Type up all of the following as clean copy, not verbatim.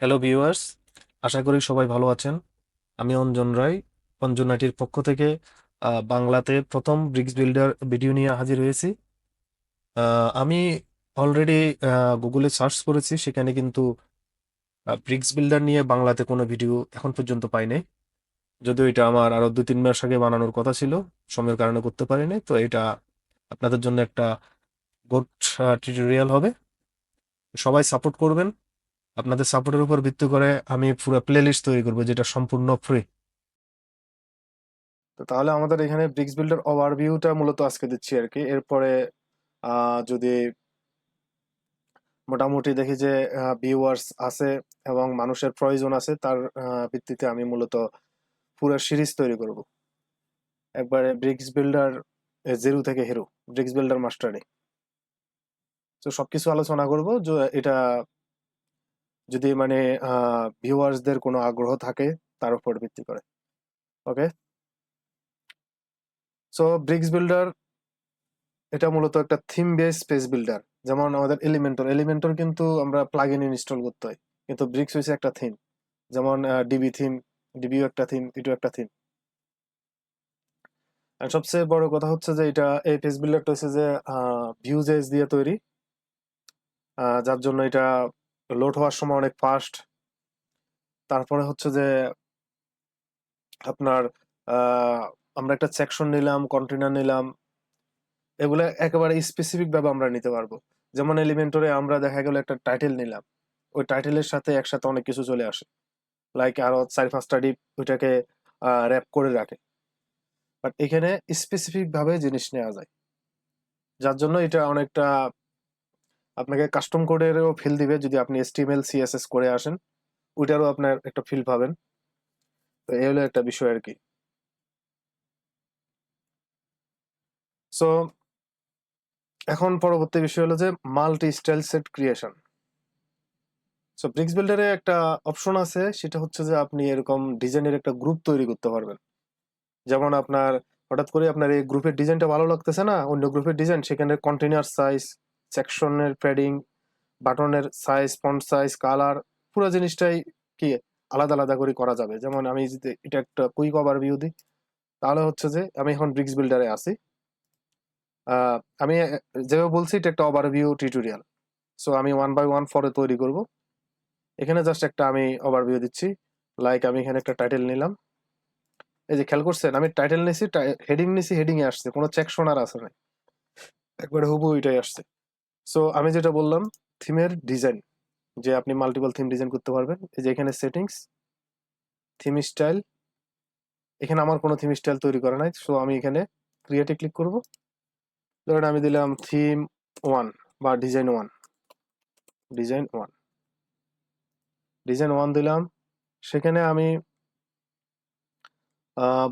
Hello viewers, আশা করি সবাই ভালো আছেন। আমি অঞ্জন রায়, অঞ্জন আইটির পক্ষ থেকে বাংলাতে প্রথম ব্রিক্স বিল্ডার ভিডিও নিয়ে হাজির হয়েছি। আমি অলরেডি গুগলে সার্চ করেছি, সেখানে কিন্তু ব্রিক্স বিল্ডার নিয়ে বাংলাতে কোনো ভিডিও এখন পর্যন্ত পাইনি। যদিও এটা আমার আরো 2-3 মাস আগে বানানোর কথা ছিল, সময়ের কারণে করতে পারিনি। তো এটা আপনাদের জন্য একটা গুড টিউটোরিয়াল হবে। সবাই সাপোর্ট করবেন। আপনাদের সাপোর্টের উপর ভিত্তি করে আমি পুরো প্লেলিস্ট তৈরি করবো, যেটা সম্পূর্ণ ফ্রি। তো তাহলে আমাদের এখানে ব্রিক্স বিল্ডার ওভারভিউটা মূলত আজকে দিচ্ছি আর কি। এরপরে যদি মোটামুটি দেখি যে ভিউয়ার্স আছে এবং মানুষের প্রয়োজন আছে, তার ভিত্তিতে আমি মূলত পুরো সিরিজ তৈরি করব। একবারে ব্রিক্স বিল্ডার জিরো থেকে হিরো, ব্রিক্স বিল্ডার মাস্টারি। তো সবকিছু আলোচনা করব যে এটা যদি মানে ভিউয়ার্সদের কোনো আগ্রহ থাকে তার উপর ভিত্তি করে। ওকে, সো ব্রিক্স বিল্ডার এটা মূলত একটা থিম বেস স্পেস বিল্ডার। যেমন আমাদের এলিমেন্টর এলিমেন্টর কিন্তু আমরা প্লাগ ইন ইনস্টল করতে হয়, কিন্তু ব্রিক্স হচ্ছে একটা থিম। যেমন ডিবি থিম, ডিবিও একটা থিম, এটাও একটা থিম। আর সবচেয়ে বড় কথা হচ্ছে যে এটা এই পেজ বিল্ডারটা হচ্ছে যে ভিউজেস দিয়ে তৈরি, যার জন্য এটা লোড হওয়ার সময় অনেক ফাস্ট। তারপরে হচ্ছে যে আপনার আহ, আমরা একটা সেকশন নিলাম, কন্টেনার নিলাম, এগুলো একেবারে স্পেসিফিক ভাবে আমরা নিতে পারবো। যেমন এলিমেন্টরে আমরা দেখা গেল একটা টাইটেল নিলাম, ওই টাইটেলের সাথে একসাথে অনেক কিছু চলে আসে, লাইক আরো 4-5টা ডিপ ওইটাকে র্যাপ করে রাখে। বাট এখানে স্পেসিফিক ভাবে জিনিস নেওয়া যায়, যার জন্য এটা অনেকটা আপনাকে কাস্টম কোডেরও ফিল দিবে। যদি আপনি HTML CSS করে আসেন, ওইটারও আপনার একটা ফিল পাবেন। তো এই হলো একটা বিষয় আর কি। সো এখন পরবর্তী বিষয় হলো যে multi style set creation. So Bricks বিল্ডারে একটা অপশন আছে, সেটা হচ্ছে যে আপনি এরকম ডিজাইনের একটা গ্রুপ তৈরি করতে পারবেন। যেমন আপনার হঠাৎ করে আপনার এই গ্রুপের ডিজাইনটা ভালো লাগতেছে না, অন্য গ্রুপের ডিজাইন, সেখানে কন্টেনার সাইজ, সেকশনের প্যাডিং, বাটনের সাইজ, ফন্ট সাইজ, কালার, পুরো জিনিসটাই কি আলাদা আলাদা করে করা যাবে। যেমন আমি যদি এটা একটা কুইক ওভারভিউ দিই, তাহলে হচ্ছে যে আমি এখন ব্রিক্স বিল্ডারে আছি। আমি যেভাবে বলছি এটা একটা ওভারভিউ টিউটোরিয়াল। সো আমি 1 বাই 1 ফরে তৈরি করব। এখানে জাস্ট একটা আমি ওভারভিউ দিচ্ছি। লাইক আমি এখানে একটা টাইটেল নিলাম। এই যে খেয়াল করছেন, আমি টাইটেল নিছি, হেডিং নিছি, হেডিং এ আসছে, কোনো সেকশন আর আসে না, একবারে হুবহু এটাই আসছে। সো আমি যেটা বললাম, থিমের ডিজাইন, যে আপনি মাল্টিপল থিম ডিজাইন করতে পারবেন। এই যে এখানে সেটিংস, থিম স্টাইল, এখানে আমার কোনো থিম স্টাইল তৈরি করা নাই। সো আমি এখানে ক্রিয়েটে ক্লিক করব। ধরেন আমি দিলাম থিম 1 বা ডিজাইন 1, ডিজাইন 1, ডিজাইন 1 দিলাম। সেখানে আমি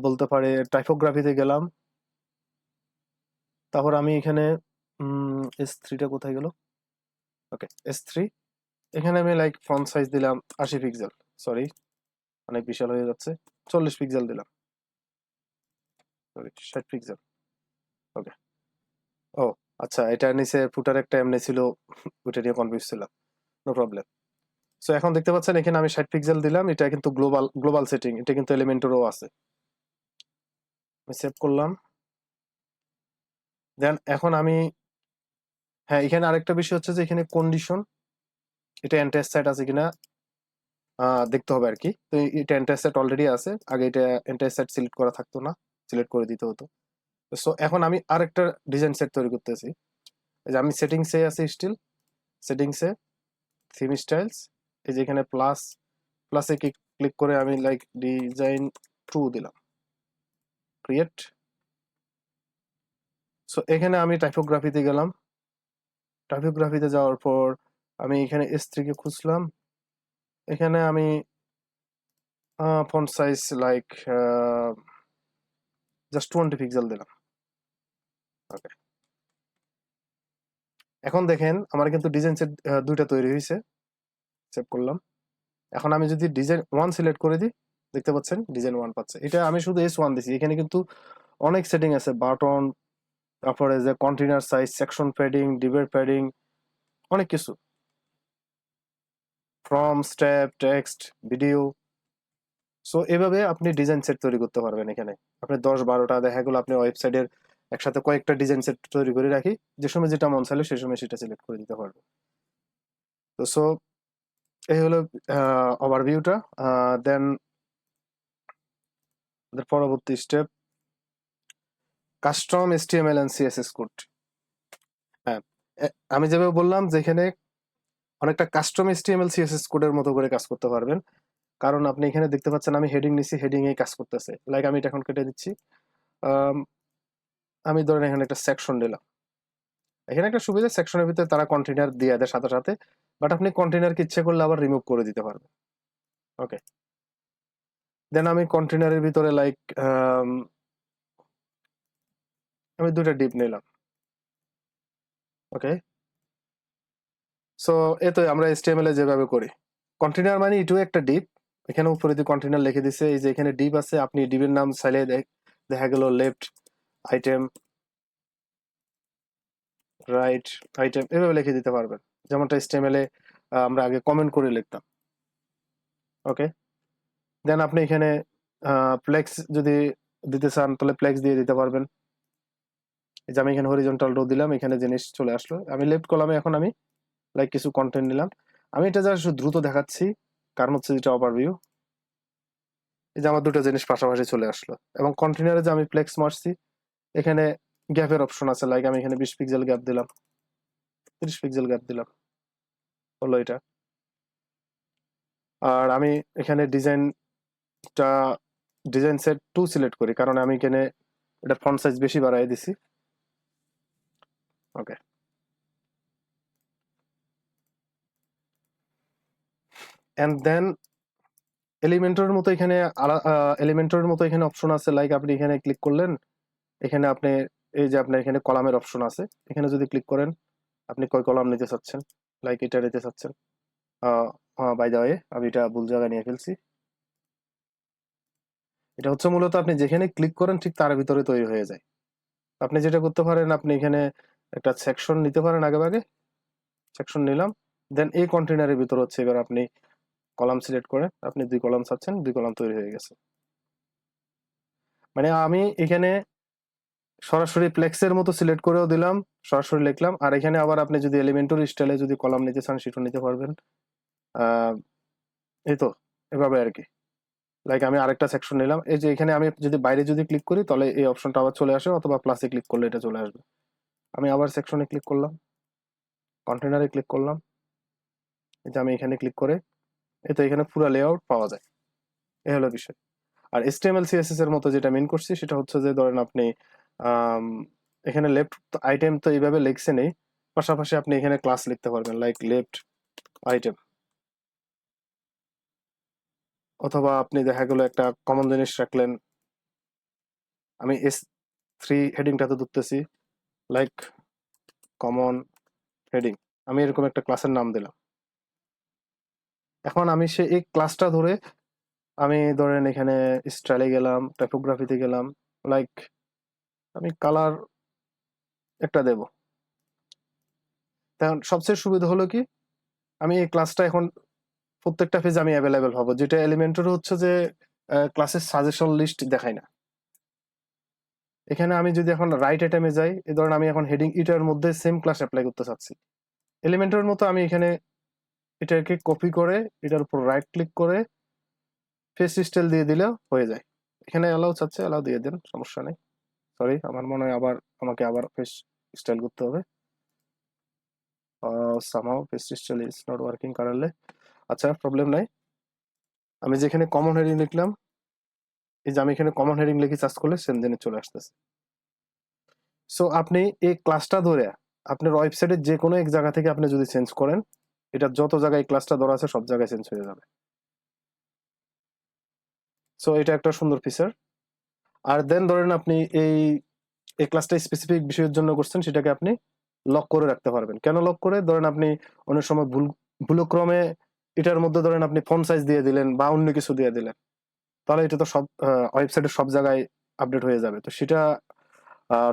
বলতে পারি টাইপোগ্রাফিতে গেলাম। তারপর আমি এখানে S3টা কোথায় গেল? ওকে, S3। এখানে আমি লাইক ফন্ট সাইজ দিলাম 80 পিক্সেল। সরি, অনেক বিশাল হয়ে যাচ্ছে। 40 পিক্সেল দিলাম, সরি 60 পিক্সেল। ওকে। ও আচ্ছা, এটা নিচে ফুটার একটা এমনি ছিল, ওইটা নিয়ে কনফিউজ ছিলাম। No problem. সো এখন দেখতে পাচ্ছেন এখানে আমি 60 পিক্সেল দিলাম। এটা কিন্তু গ্লোবাল গ্লোবাল সেটিং, এটা কিন্তু এলিমেন্টেরও আছে। আমি সেভ করলাম। দেন এখন আমি, হ্যাঁ, এখানে আরেকটা বিষয় হচ্ছে যে এখানে কন্ডিশন, এটা এন্টার সাইট আছে কিনা দেখতে হবে আর কি। তো এটা এন্টার সেট অলরেডি আছে, আগে এটা এন্টার সেট সিলেক্ট করা থাকতো না, সিলেক্ট করে দিতে হতো। সো এখন আমি আরেকটা ডিজাইন সেট তৈরি করতেছি। এই যে আমি সেটিংসে আছি স্টিল, সেটিংসে থিম স্টাইলস, এই যে এখানে প্লাস, প্লাসে ক্লিক করে আমি লাইক ডিজাইন 2 দিলাম, ক্রিয়েট। সো এখানে আমি টাইপোগ্রাফিতে গেলাম। টাইপোগ্রাফিতে যাওয়ার পর আমি এখানে S3 কে খুঁজলাম। এখানে আমি font size like just 20 pixel দিলাম। ওকে, এখন দেখেন আমার কিন্তু ডিজাইন সেট দুইটা তৈরি হয়েছে। সেভ করলাম। এখন আমি যদি ডিজাইন 1 সিলেক্ট করে দিই, দেখতে পাচ্ছেন ডিজাইন 1 পাচ্ছে। এটা আমি শুধু S1 দিছি, এখানে কিন্তু অনেক সেটিং আছে, বাটন, তারপরে যে কন্টেনার সাইজ, সেকশন প্যাডিং, ডিবের প্যাডিং, অনেক কিছু। Form, step, text, video. So এভাবে আপনি ডিজাইন সেট তৈরি করতে পারবেন। এখানে আপনি 10-12টা দেখা গেলো আপনি ওয়েবসাইটের একসাথে কয়েকটা ডিজাইন সেট তৈরি করে রাখি, যে সময় যেটা মন চাইলে সেই সময় সেটা সিলেক্ট করে দিতে পারবেন। তো সো এই হলো ওভারভিউটা। দেন পরবর্তী step custom HTML and CSS code. হ্যাঁ, আমি যেভাবে বললাম যে এখানে অনেকটা কাস্টম HTML CSS কোডের মতো করে কাজ করতে পারবেন, কারণ আপনি এখানে দেখতে পাচ্ছেন আমি হেডিং নিছি, হেডিং এই কাজ করতেছে। লাইক আমি এটা এখন কেটে দিচ্ছি। আমি ধরেন এখানে একটা সেকশন দিলাম। এখানে একটা সুবিধা, সেকশনের ভিতরে তারা কন্টেইনার দিয়ে দেয় সাথে সাথে, বাট আপনি কন্টেইনারকে ইচ্ছে করলে আবার রিমুভ করে দিতে পারবেন। ওকে, দেন আমি কন্টেইনারের ভিতরে লাইক আমি 2টা ডিপ নিলাম। ওকে, সো এতো আমরা HTML এ যেভাবে করি। কন্টেইনার মানে এটাও একটা ডিপ। এখানে উপরে যে কন্টেইনার লিখে দিছে, এই যে এখানে ডিপ আছে, আপনি ডিপের নাম চাইলে দেখা গেল লেফট আইটেম, রাইট আইটেম এভাবে লিখে দিতে পারবেন, যেমনটা HTML এ আমরা আগে কমেন্ট করে লিখতাম। ওকে, দেন আপনি এখানে ফ্লেক্স যদি দিতে চান তাহলে ফ্লেক্স দিয়ে দিতে পারবেন। এই যে আমি এখানে হরিজন্টাল রো দিলাম, এখানে জিনিস চলে আসলো। আমি লেফট কলামে এখন আমি লাইক কিছু কন্টেন্ট নিলাম। আমি এটা জাস্ট দ্রুত দেখাচ্ছি, কারণ হচ্ছে যেটা ওভারভিউ। এই যে আমার 2টা জিনিস পাশাপাশি চলে আসলো, এবং কন্টেনারে যে আমি ফ্লেক্স মারছি, এখানে গ্যাপের অপশন আছে। লাইক আমি এখানে 20 পিক্সেল গ্যাপ দিলাম, 30 পিক্সেল গ্যাপ দিলাম, হলো এটা। আর আমি এখানে ডিজাইন সেট 2 সিলেক্ট করি, কারণ আমি এখানে এটা ফন্ট সাইজ বেশি বাড়াই দিছি। ওকে, এন্ড দেন এলিমেন্টরের মতো এখানে অপশন আছে। লাইক আপনি এখানে ক্লিক করলেন, এখানে আপনি এই যে আপনার এখানে কলামের অপশন আছে, এখানে যদি ক্লিক করেন আপনি কয় কলাম নিতে চাচ্ছেন, লাইক এটা নিতে চাচ্ছেন। বাই দ্য ওয়ে আমি এটা ভুল জায়গায় নিয়ে ফেলছি। এটা হচ্ছে মূলত আপনি যেখানে ক্লিক করেন ঠিক তার ভিতরে তৈরি হয়ে যায়। আপনি যেটা করতে পারেন, আপনি এখানে একটা সেকশন নিতে পারেন, আগে ভাগে সেকশন নিলাম, দেন এই কন্টেইনারের ভিতর হচ্ছে এবার আপনি কলাম সিলেক্ট করে আপনি 2 কলাম চাচ্ছেন, 2 কলাম তৈরি হয়ে গেছে। মানে আমি এখানে সরাসরি ফ্লেক্সের মতো সিলেক্ট করেও দিলাম, সরাসরি লিখলাম। আর এখানে আবার আপনি যদি এলিমেন্টরি স্টাইলে যদি কলাম নিতে চান সেটা নিতে পারবেন। এই তো এভাবে আর কি। লাইক আমি আরেকটা সেকশন নিলাম, এই যে এখানে আমি যদি বাইরে যদি ক্লিক করি তাহলে এই অপশনটা আবার চলে আসে, অথবা প্লাসে ক্লিক করলে এটা চলে আসবে। আমি আবার সেকশনে ক্লিক করলাম, কন্টেনারে ক্লিক করলাম, এই যে আমি এখানে ক্লিক করে এই তো এখানে পুরো লেআউট পাওয়া যায়। এই হলো বিষয়। আর HTML CSS এর মতো যেটা মেন করছি সেটা হচ্ছে যে ধরেন আপনি আম, এখানে লেফট আইটেম তো এইভাবে লিখছে নেই, পাশাপাশি আপনি এখানে ক্লাস লিখতে পারবেন, লাইক লেফট আইটেম, অথবা আপনি দেখা গেল একটা কমন জিনিস রাখলেন। আমি S3 হেডিংটাতে ধরতেছি, লাইক কমন হেডিং, আমি এরকম একটা ক্লাসের নাম দিলাম। এখন আমি এই ক্লাসটা ধরে আমি ধরেন এখানে স্টাইলে গেলাম, টাইপোগ্রাফিতে গেলাম, লাইক আমি কালার একটা দেব। তখন সবচেয়ে সুবিধা হলো কি, আমি এই ক্লাসটা এখন প্রত্যেকটা পেজে আমি অ্যাভেলেবেল হবো, যেটা এলিমেন্টর হচ্ছে যে ক্লাসের সাজেশন লিস্ট দেখায় না। এখানে আমি যদি এখন রাইট আইটেমে যাই, এই ধরেন আমি এখন হেডিং ইটার মধ্যে সেম ক্লাস অ্যাপ্লাই করতে চাচ্ছি, এলিমেন্টরের মতো আমি এখানে এটাকে কপি করে এটার উপর রাইট ক্লিক করে ফেস স্টাইল দিয়ে দিলেও হয়ে যায়। এখানে অ্যালাউ চাচ্ছে, অ্যালাউ দিয়ে দেন, সমস্যা নেই। সরি, আমার মনে হয় আমাকে আবার ফেস স্টাইল করতে হবে। Somehow face style is not working currently. আচ্ছা, প্রবলেম নাই। আমি যেখানে কমন হেডিং লিখলাম, এই যে আমি এখানে কমন হেডিং লিখে সার্চ করলে সেম জিনিস চলে আসতেছে। সো আপনি এই ক্লাসটা ধরে আপনার ওয়েবসাইটের যে কোনো এক জায়গা থেকে আপনি যদি চেঞ্জ করেন, এটা যত জায়গায় ক্লাসটা ধরা আছে সব জায়গায় চেঞ্জ হয়ে যাবে। সো এটা একটা সুন্দর ফিচার। আর দেন ধরেন আপনি এই ক্লাসটা স্পেসিফিক বিষয়ের জন্য করছেন, সেটাকে আপনি লক করে রাখতে পারবেন। কেন লক করে? ধরেন আপনি অনেক সময় ভুলক্রমে এটার মধ্যে ধরেন আপনি ফন্ট সাইজ দিয়ে দিলেন বা অন্য কিছু দিয়ে দিলেন, তাহলে এটা তো সব ওয়েবসাইটের সব জায়গায় আপডেট হয়ে যাবে। তো সেটা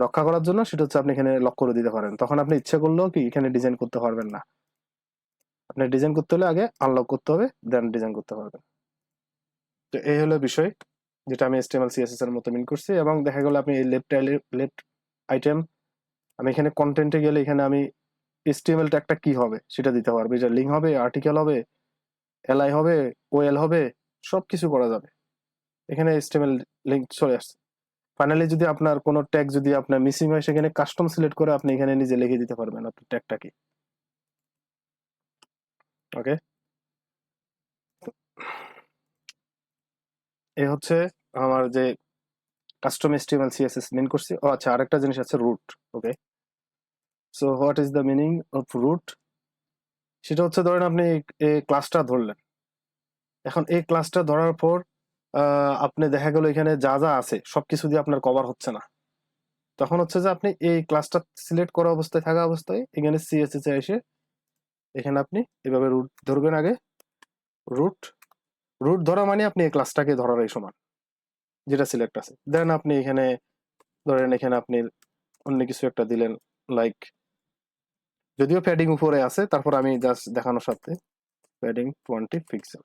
রক্ষা করার জন্য সেটা হচ্ছে আপনি এখানে লক করে দিতে পারেন, তখন আপনি ইচ্ছে করলেও কি এখানে ডিজাইন করতে পারবেন না। আপনার ডিজাইন করতে হলে আগে আনলক করতে হবে, দেন ডিজাইন করতে পারবেন। তো এই হলো বিষয় যেটা আমি HTML CSS এর মতো মিন করছি। এবং দেখা গেল আপনি এই লেফট আইটেম, আমি এখানে কন্টেন্টে গেলে এখানে আমি HTML ট্যাগটা কি হবে সেটা দিতে পারবো। এটা লিঙ্ক হবে, আর্টিকেল হবে, এলআই হবে, ওএল হবে, সবকিছু করা যাবে। এখানে HTML লিঙ্ক চলে আসছে। ফাইনালি যদি আপনার কোনো ট্যাগ যদি আপনার মিসিং হয়, সেখানে কাস্টম সিলেক্ট করে আপনি এখানে নিজে লিখে দিতে পারবেন আপনার ট্যাগটা কি। ওকে, এই হচ্ছে আমার যে কাস্টম HTML CSS মিন করছি। ও আচ্ছা, আরেকটা জিনিস আছে, root. Okay, so what is the meaning of root? সেটা হচ্ছে ধরেন আপনি এই ক্লাসটা ধরলেন, এখন এই ক্লাসটা ধরার পর আপনি দেখা গেল এখানে যা যা আছে সবকিছু দিয়ে আপনার কভার হচ্ছে না, তখন হচ্ছে যে আপনি এই ক্লাসটা সিলেক্ট করা অবস্থায় থাকা অবস্থায় এখানে CSS এ এসে এখানে আপনি এভাবে রুট ধরবেন আগে। রুট রুট ধরা মানে আপনি এই ক্লাসটাকে ধরার এই সমান, যেটা সিলেক্ট আছে। দেন আপনি এখানে ধরেন এখানে আপনি অন্য কিছু একটা দিলেন, লাইক যদিও প্যাডিং উপরে আছে, তারপর আমি জাস্ট দেখানোর সাথে প্যাডিং 20 পিক্সেল।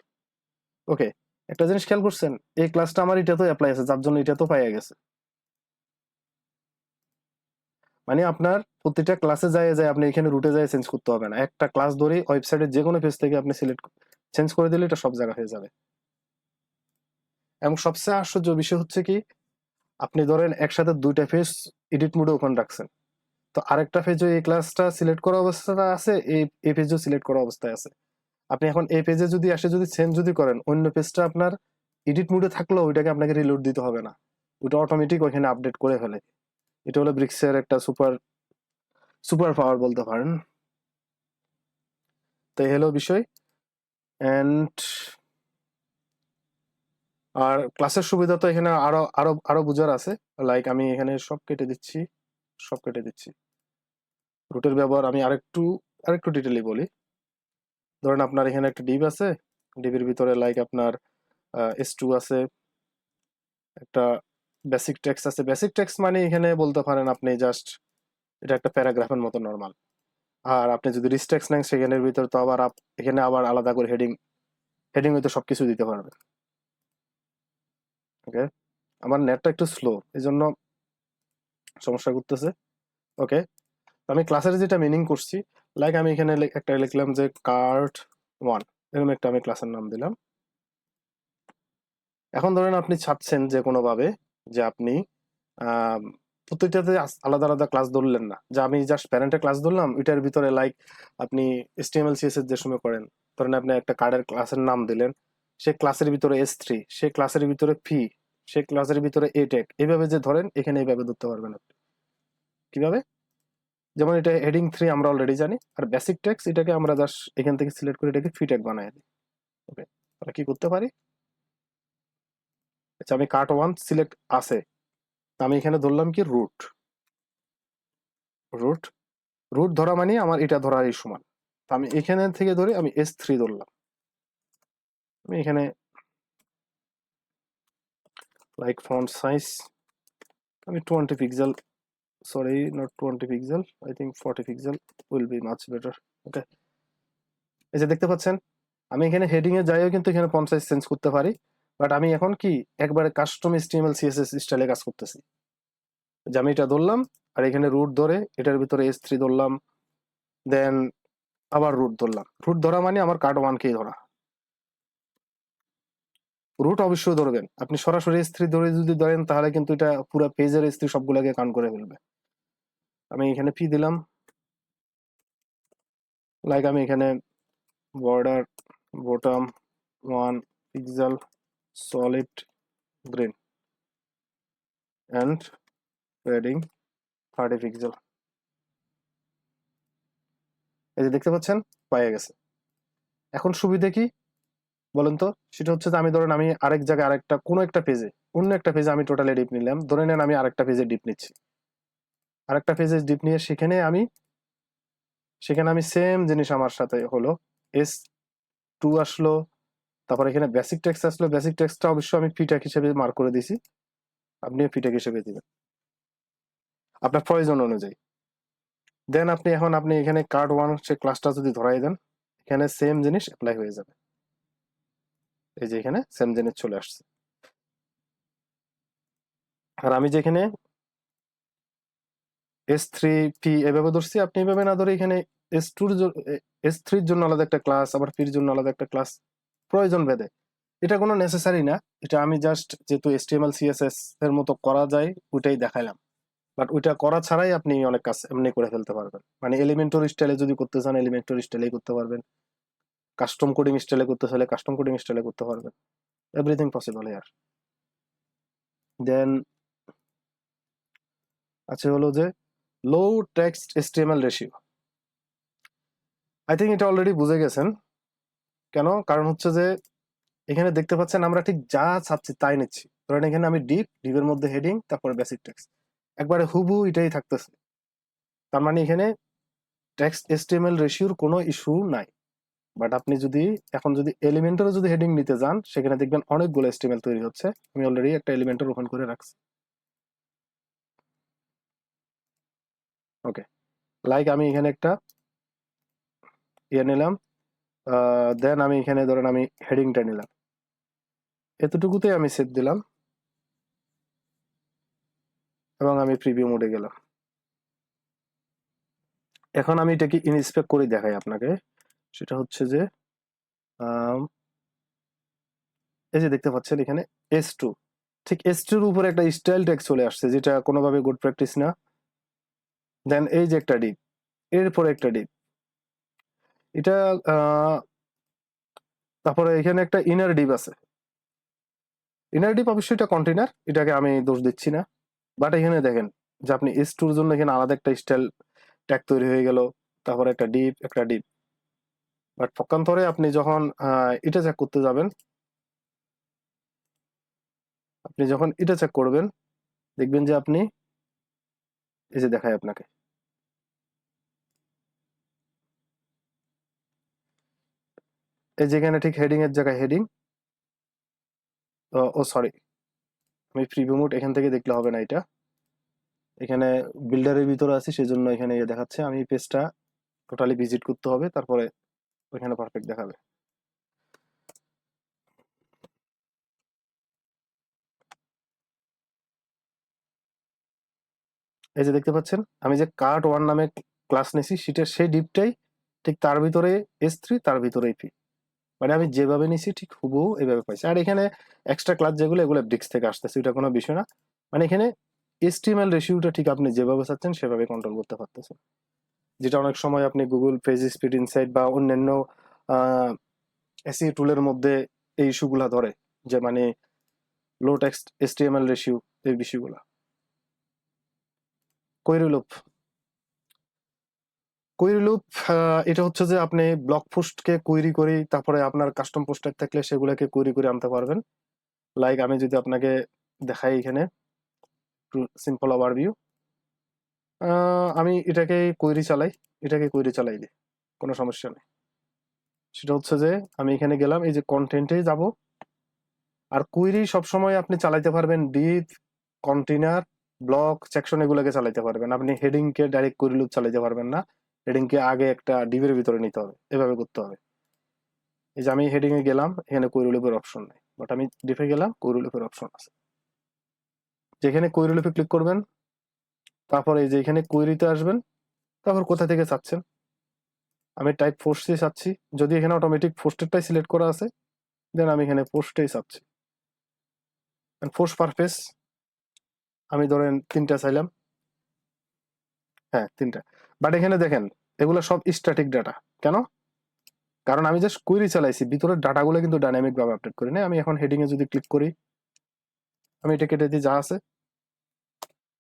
ওকে, একটা জিনিস খেয়াল করছেন, এই ক্লাসটা আমার এটা তো অ্যাপ্লাই আছে, যার জন্য এটা তো পাইয়া গেছে। মানে আপনার প্রতিটা ক্লাসে যায় যায় আপনি এখানে রুটে যায় চেঞ্জ করতে হবে না, একটা ক্লাস ধরে ওয়েবসাইটের যে কোনো পেজ থেকে আপনি সিলেক্ট চেঞ্জ করে দিলে এটা সব জায়গা হয়ে যাবে। এবং সবচেয়ে আশ্চর্য বিষয় হচ্ছে কি, আপনি ধরেন একসাথে দুইটা পেজ এডিট মোডে ওপেন রাখছেন, তো আরেকটা পেজও এই ক্লাসটা সিলেক্ট করা অবস্থায় আছে, এই পেজও সিলেক্ট করা অবস্থায় আছে। আপনি এখন এই পেজে যদি আসে যদি চেঞ্জ যদি করেন, অন্য পেজটা আপনার এডিট মোডে থাকলেও ওইটাকে আপনাকে রিলোড দিতে হবে না, ওটা অটোমেটিক ওইখানে আপডেট করে ফেলে। এটা হলো ব্রিক্সের একটা সুপার সুপার পাওয়ার বলতে পারেন। তো এই হলো বিষয়। এন্ড আর ক্লাসের সুবিধা তো এখানে আরো আরো আরো বুঝার আছে, লাইক আমি এখানে সব কেটে দিচ্ছি, সব কেটে দিচ্ছি। রুটের ব্যবহার আমি আরেকটু ডিটেইলি বলি। ধরেন আপনার এখানে একটা ডিভ আছে, ডিভির ভিতরে লাইক আপনার S2 আছে, একটা বেসিক টেক্সট আছে। বেসিক টেক্সট মানে এখানে বলতে পারেন আপনি জাস্ট এটা একটা প্যারাগ্রাফের মতো নরমাল। আর আপনি যদি রিচ টেক্সট নেন সেখানের ভিতর তো আবার এখানে আবার আলাদা করে হেডিং হেডিং হয়তো সবকিছু দিতে পারবেন। ওকে, আমার নেটটা একটু স্লো, এই জন্য সমস্যা করতেছে। ওকে, আমি ক্লাসের যেটা মিনিং করছি, লাইক আমি এখানে একটা লিখলাম যে কার্ড 1, এরকম একটা আমি ক্লাসের নাম দিলাম। এখন ধরেন আপনি চাচ্ছেন যে কোনোভাবে যে আপনি আম, প্রত্যেকটাতে আলাদা আলাদা ক্লাস ধরলেন না, যে আমি জাস্ট প্যারেন্টের ক্লাস ধরলাম, এটার ভিতরে লাইক আপনি HTML CSS যে সময় করেন, ধরেন আপনি একটা কার্ডের ক্লাসের নাম দিলেন, সে ক্লাসের ভিতরে S3, সে ক্লাসের ভিতরে ফি, সে ক্লাসের ভিতরে এটেক, এইভাবে যে ধরেন এখানে এইভাবে ধরতে পারবেন আপনি। কিভাবে? যেমন এটা হেডিং 3 আমরা অলরেডি জানি, আর বেসিক টেক্সট এটাকে আমরা জাস্ট এখান থেকে সিলেক্ট করে এটাকে ফি ট্যাগ বানাই দিই। ওকে, তাহলে কি করতে পারি? আচ্ছা, আমি কার্ড 1 সিলেক্ট আছে, তা আমি এখানে ধরলাম কি রুট। রুট রুট ধরা মানে আমার এটা ধরার এই সমান। তা আমি এখানে থেকে ধরে আমি S3 ধরলাম। আমি এখানে লাইক ফন্ট সাইজ আমি 20 pixel, sorry not 20 pixel, I think 40 pixel will be much better. Okay, এই যে দেখতে পাচ্ছেন আমি এখানে হেডিং এ যাইও কিন্তু এখানে ফন্ট সাইজ চেঞ্জ করতে পারি, বাট আমি এখন কি একবারে কাস্টম HTML CSS স্টাইলে কাজ করতেছি। যে আমি এটা ধরলাম, আর এখানে রুট ধরে এটার ভিতরে S3 ধরলাম, দেন আবার রুট ধরলাম। রুট ধরা মানে আমার কার্ড 1 কেই ধরা। রুট অবশ্যই ধরবেন, আপনি সরাসরি S3 ধরে যদি ধরেন তাহলে কিন্তু এটা পুরো পেজের S3 সবগুলোকে কাউন্ট করে ফেলবে। আমি এখানে পি দিলাম, লাইক আমি এখানে border bottom 1 pixel solid green and padding 30 pixel. এই যে দেখতে পাচ্ছেন পাইয়ে গেছে। এখন সুবিধা কি বলেন তো? সেটা হচ্ছে যে আমি ধরেন আমি আরেক জায়গায় আরেকটা কোনো একটা পেজে, অন্য একটা পেজে আমি টোটালি ডিপ নিলাম, ধরে নেন আমি আরেকটা পেজে ডিপ নিচ্ছি, আরেকটা পেজে ডিপ নিয়ে সেখানে আমি সেম জিনিস আমার সাথে হলো, S2 আসলো, তারপর এখানে বেসিক টেক্সট আসলো। বেসিক টেক্সটটা অবশ্যই আমি ফিট্যাগ হিসেবে মার্ক করে দিছি, আপনিও ফিট্যাগ হিসেবে দিবেন আপনার প্রয়োজন অনুযায়ী। দেন আপনি এখানে কার্ড 1 সে ক্লাসটা যদি ধরাই দেন, এখানে সেম জিনিস অ্যাপ্লাই হয়ে যাবে। এই যে এখানে সেম জিনিস চলে আসছে। আর আমি যেখানে S3P এভাবে ধরছি, আপনি এভাবে না ধরে এখানে S3 এর জন্য আলাদা একটা ক্লাস, আবার P এর জন্য আলাদা একটা ক্লাস প্রয়োজন ভেদে। এটা কোনো নেসেসারি না। এটা আমি জাস্ট যেহেতু HTML CSS এর মতো করা যায় ওইটাই দেখাইলাম। বাট ওইটা করা ছাড়াই আপনি অনেক কাজ এমনি করে ফেলতে পারবেন। মানে এলিমেন্টরি স্টাইলে যদি করতে চান এলিমেন্টরি স্টাইলেই করতে পারবেন, কাস্টম কোডিং স্টাইলে করতে চাইলে কাস্টম কোডিং স্টাইলে করতে পারবেন। Everything possible here. দেন আছে হলো যে low text HTML ratio. I think এটা অলরেডি বুঝে গেছেন কেন। কারণ হচ্ছে যে এখানে দেখতে পাচ্ছেন আমরা ঠিক যা চাচ্ছি তাই নিচ্ছি। ধরেন এখানে আমি ডিপের মধ্যে হেডিং, তারপরে বেসিক টেক্সট, একবারে হুবহু এটাই থাকতেছে। তার মানে এখানে টেক্সট HTML রেশিওর কোনো ইস্যু নাই। বাট আপনি যদি এখন যদি এলিমেন্টেরও যদি হেডিং নিতে যান, সেখানে দেখবেন অনেকগুলো HTML তৈরি হচ্ছে। আমি অলরেডি একটা এলিমেন্টর ওপেন করে রাখছি। ওকে, লাইক আমি এখানে একটা ইয়ে নিলাম, দেন আমি এখানে ধরেন আমি হেডিংটা নিলাম, এতটুকুতে আমি সেট দিলাম এবং আমি প্রিভিউ মোডে গেলাম। এখন আমি এটাকে ইনস্পেক্ট করে দেখাই আপনাকে। সেটা হচ্ছে যে এই যে দেখতে পাচ্ছেন এখানে S2, ঠিক S2 এর উপরে একটা স্টাইল ট্যাগ চলে আসছে, যেটা কোনোভাবে গুড প্র্যাকটিস না। দেন এই যে একটা ডিপ, এরপরে একটা ডিপ, এটা তারপরে এখানে একটা ইনার ডিপ আছে। ইনার ডিপ অবশ্যই এটা কন্টেইনার, এটাকে আমি দোষ দিচ্ছি না। বাট এখানে দেখেন যে আপনি S2 এর জন্য এখানে আলাদা একটা স্টাইল ট্যাগ তৈরি হয়ে গেল, তারপরে একটা ডিপ একটা ডিপ। বাট পক্ষান্তরে আপনি যখন এটা চেক করতে যাবেন, আপনি যখন এটা চেক করবেন দেখবেন যে আপনি এই যে দেখায় আপনাকে এই যেখানে ঠিক হেডিং এর জায়গায় হেডিং, ও সরি, আমি প্রিভিউ মোড এখান থেকে দেখলে হবে না, এটা এখানে বিল্ডারের ভিতরে আছি সেজন্য এখানে ইয়ে দেখাচ্ছে। আমি পেজটা টোটালি ভিজিট করতে হবে, তারপরে ওইখানে পারফেক্ট দেখাবে। এই যে দেখতে পাচ্ছেন আমি যে কার্ট ওয়ান নামে ক্লাস নিয়েছি সেটা সেই ডিপটাই ঠিক তার ভিতরে S3, তার ভিতরে পি। মানে আমি যেভাবে নিছি ঠিক হুবহু এভাবে পাইছি। আর এখানে এক্সট্রা ক্লাস যেগুলো এগুলো ব্রিক্স থেকে আসতেছে, এটা কোনো বিষয় না। মানে এখানে HTML রেশিওটা ঠিক আপনি যেভাবে চাচ্ছেন সেভাবে কন্ট্রোল করতে পারতেছেন, যেটা অনেক সময় আপনি গুগল পেজ স্পিড ইনসাইট বা অন্যান্য এসইও টুলের মধ্যে এই ইস্যুগুলা ধরে, যে মানে লো টেক্সট HTML রেশিও, এই বিষয়গুলো। কোয়েরি লুপ, কোয়েরি লুপ এটা হচ্ছে যে আপনি ব্লগ পোস্টকে কোয়েরি করে তারপরে আপনার কাস্টম পোস্টার থাকলে সেগুলোকে কোয়েরি করে আনতে পারবেন। লাইক আমি যদি আপনাকে দেখাই এখানে সিম্পল ওভারভিউ, আমি এটাকে কোয়েরি চালাই দিই, কোনো সমস্যা নেই। সেটা হচ্ছে যে আমি এখানে গেলাম, এই যে কন্টেন্টে যাব। আর কোয়েরি সবসময় আপনি চালাইতে পারবেন ডিপ, কন্টেইনার, ব্লক, সেকশন, এগুলোকে চালাইতে পারবেন। আপনি হেডিং কে ডাইরেক্ট কোয়েরি লুপ চালাইতে পারবেন না, হেডিং কে আগে একটা ডিপের ভিতরে নিতে হবে, এভাবে করতে হবে। এই যে আমি হেডিং এ গেলাম, এখানে কোয়েরি লুপের অপশন নেই, বাট আমি ডিপে গেলাম, কোয়েরি লুপের অপশন আছে। যেখানে কোয়েরি লুপে ক্লিক করবেন, তারপর এই যে এখানে কোয়েরিতে আসবেন, তারপর কোথা থেকে চাচ্ছেন, আমি টাইপ পোস্টে চাচ্ছি। যদি এখানে অটোমেটিক পোস্টেরটাই সিলেক্ট করা আছে, দেন আমি এখানে পোস্টেই চাচ্ছি। পোস্ট পারপেস আমি ধরেন 3টা চাইলাম, হ্যাঁ 3টা। বাট এখানে দেখেন এগুলো সব স্ট্যাটিক ডাটা। কেন? কারণ আমি জাস্ট কুইরি চালাইছি, ভিতরের ডাটাগুলো কিন্তু ডাইনামিক ভাবে আপডেট করি না। আমি এখন হেডিং এ যদি ক্লিক করি, আমি এটা কেটে দিই যা আছে।